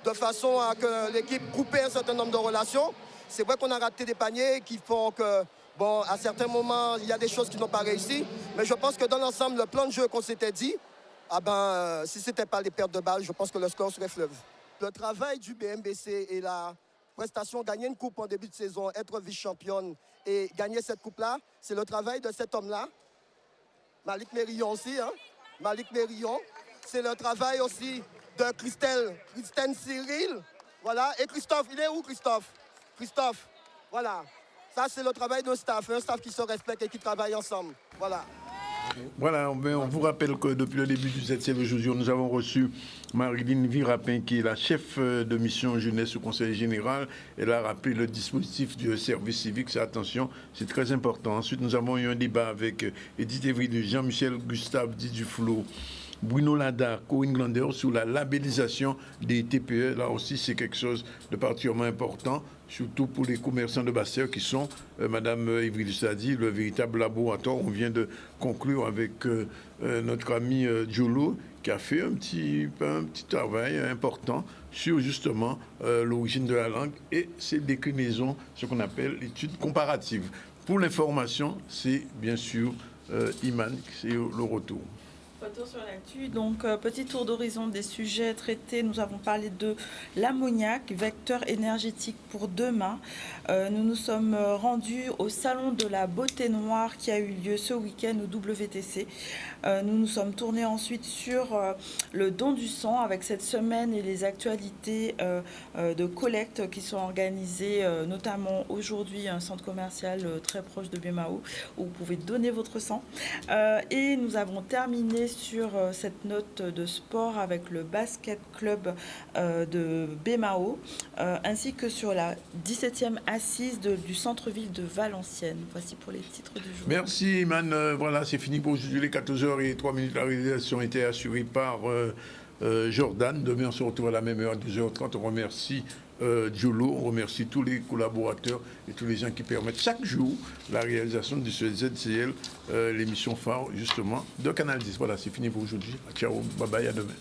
de façon à que l'équipe groupait un certain nombre de relations. C'est vrai qu'on a raté des paniers qui font que, bon, à certains moments, il y a des choses qui n'ont pas réussi. Mais je pense que dans l'ensemble, le plan de jeu qu'on s'était dit, si ce n'était pas les pertes de balles, je pense que le score serait fleuve. Le travail du BMBC et la prestation, gagner une coupe en début de saison, être vice-championne et gagner cette coupe-là, c'est le travail de cet homme-là. Malik Mérillon aussi, Malik Mérillon. C'est le travail aussi de Christine Cyril. Voilà. Et Christophe, il est où Christophe? Christophe, voilà. Ça, c'est le travail d'un staff qui se respecte et qui travaille ensemble. Voilà. Voilà, on vous rappelle que depuis le début du 7e jour, nous avons reçu Marilyn Virapin, qui est la chef de mission jeunesse au Conseil général. Elle a rappelé le dispositif du service civique. C'est attention, c'est très important. Ensuite, nous avons eu un débat avec Edith Evry, Jean-Michel Gustave Diduflo, Bruno Lada, Corinne Glander sur la labellisation des TPE. Là aussi, c'est quelque chose de particulièrement important, surtout pour les commerçants de Bastère qui sont, Madame Evry Dussadi, le véritable laboratoire. On vient de conclure avec notre ami Diolo, qui a fait un petit travail important sur justement l'origine de la langue et ses déclinaisons, ce qu'on appelle l'étude comparative. Pour l'information, c'est bien sûr Iman, c'est le retour. Retour sur l'actu. Donc, petit tour d'horizon des sujets traités. Nous avons parlé de l'ammoniac, vecteur énergétique pour demain. Nous nous sommes rendus au Salon de la Beauté Noire qui a eu lieu ce week-end au WTC. Nous nous sommes tournés ensuite sur le don du sang avec cette semaine et les actualités de collecte qui sont organisées, notamment aujourd'hui, un centre commercial très proche de Bemao où vous pouvez donner votre sang. Et nous avons terminé sur cette note de sport avec le basket club de Bemao, ainsi que sur la 17e assise du centre-ville de Valenciennes. Voici pour les titres du jour. Merci, Iman. Voilà, c'est fini pour aujourd'hui. Les 14h03. La réalisation a été assurée par Jordan. Demain, on se retrouve à la même heure, à 12h30. On remercie Diolo, on remercie tous les collaborateurs et tous les gens qui permettent chaque jour la réalisation de ce ZCL, l'émission phare, justement, de Canal 10. Voilà, c'est fini pour aujourd'hui. Ciao, bye bye, à demain.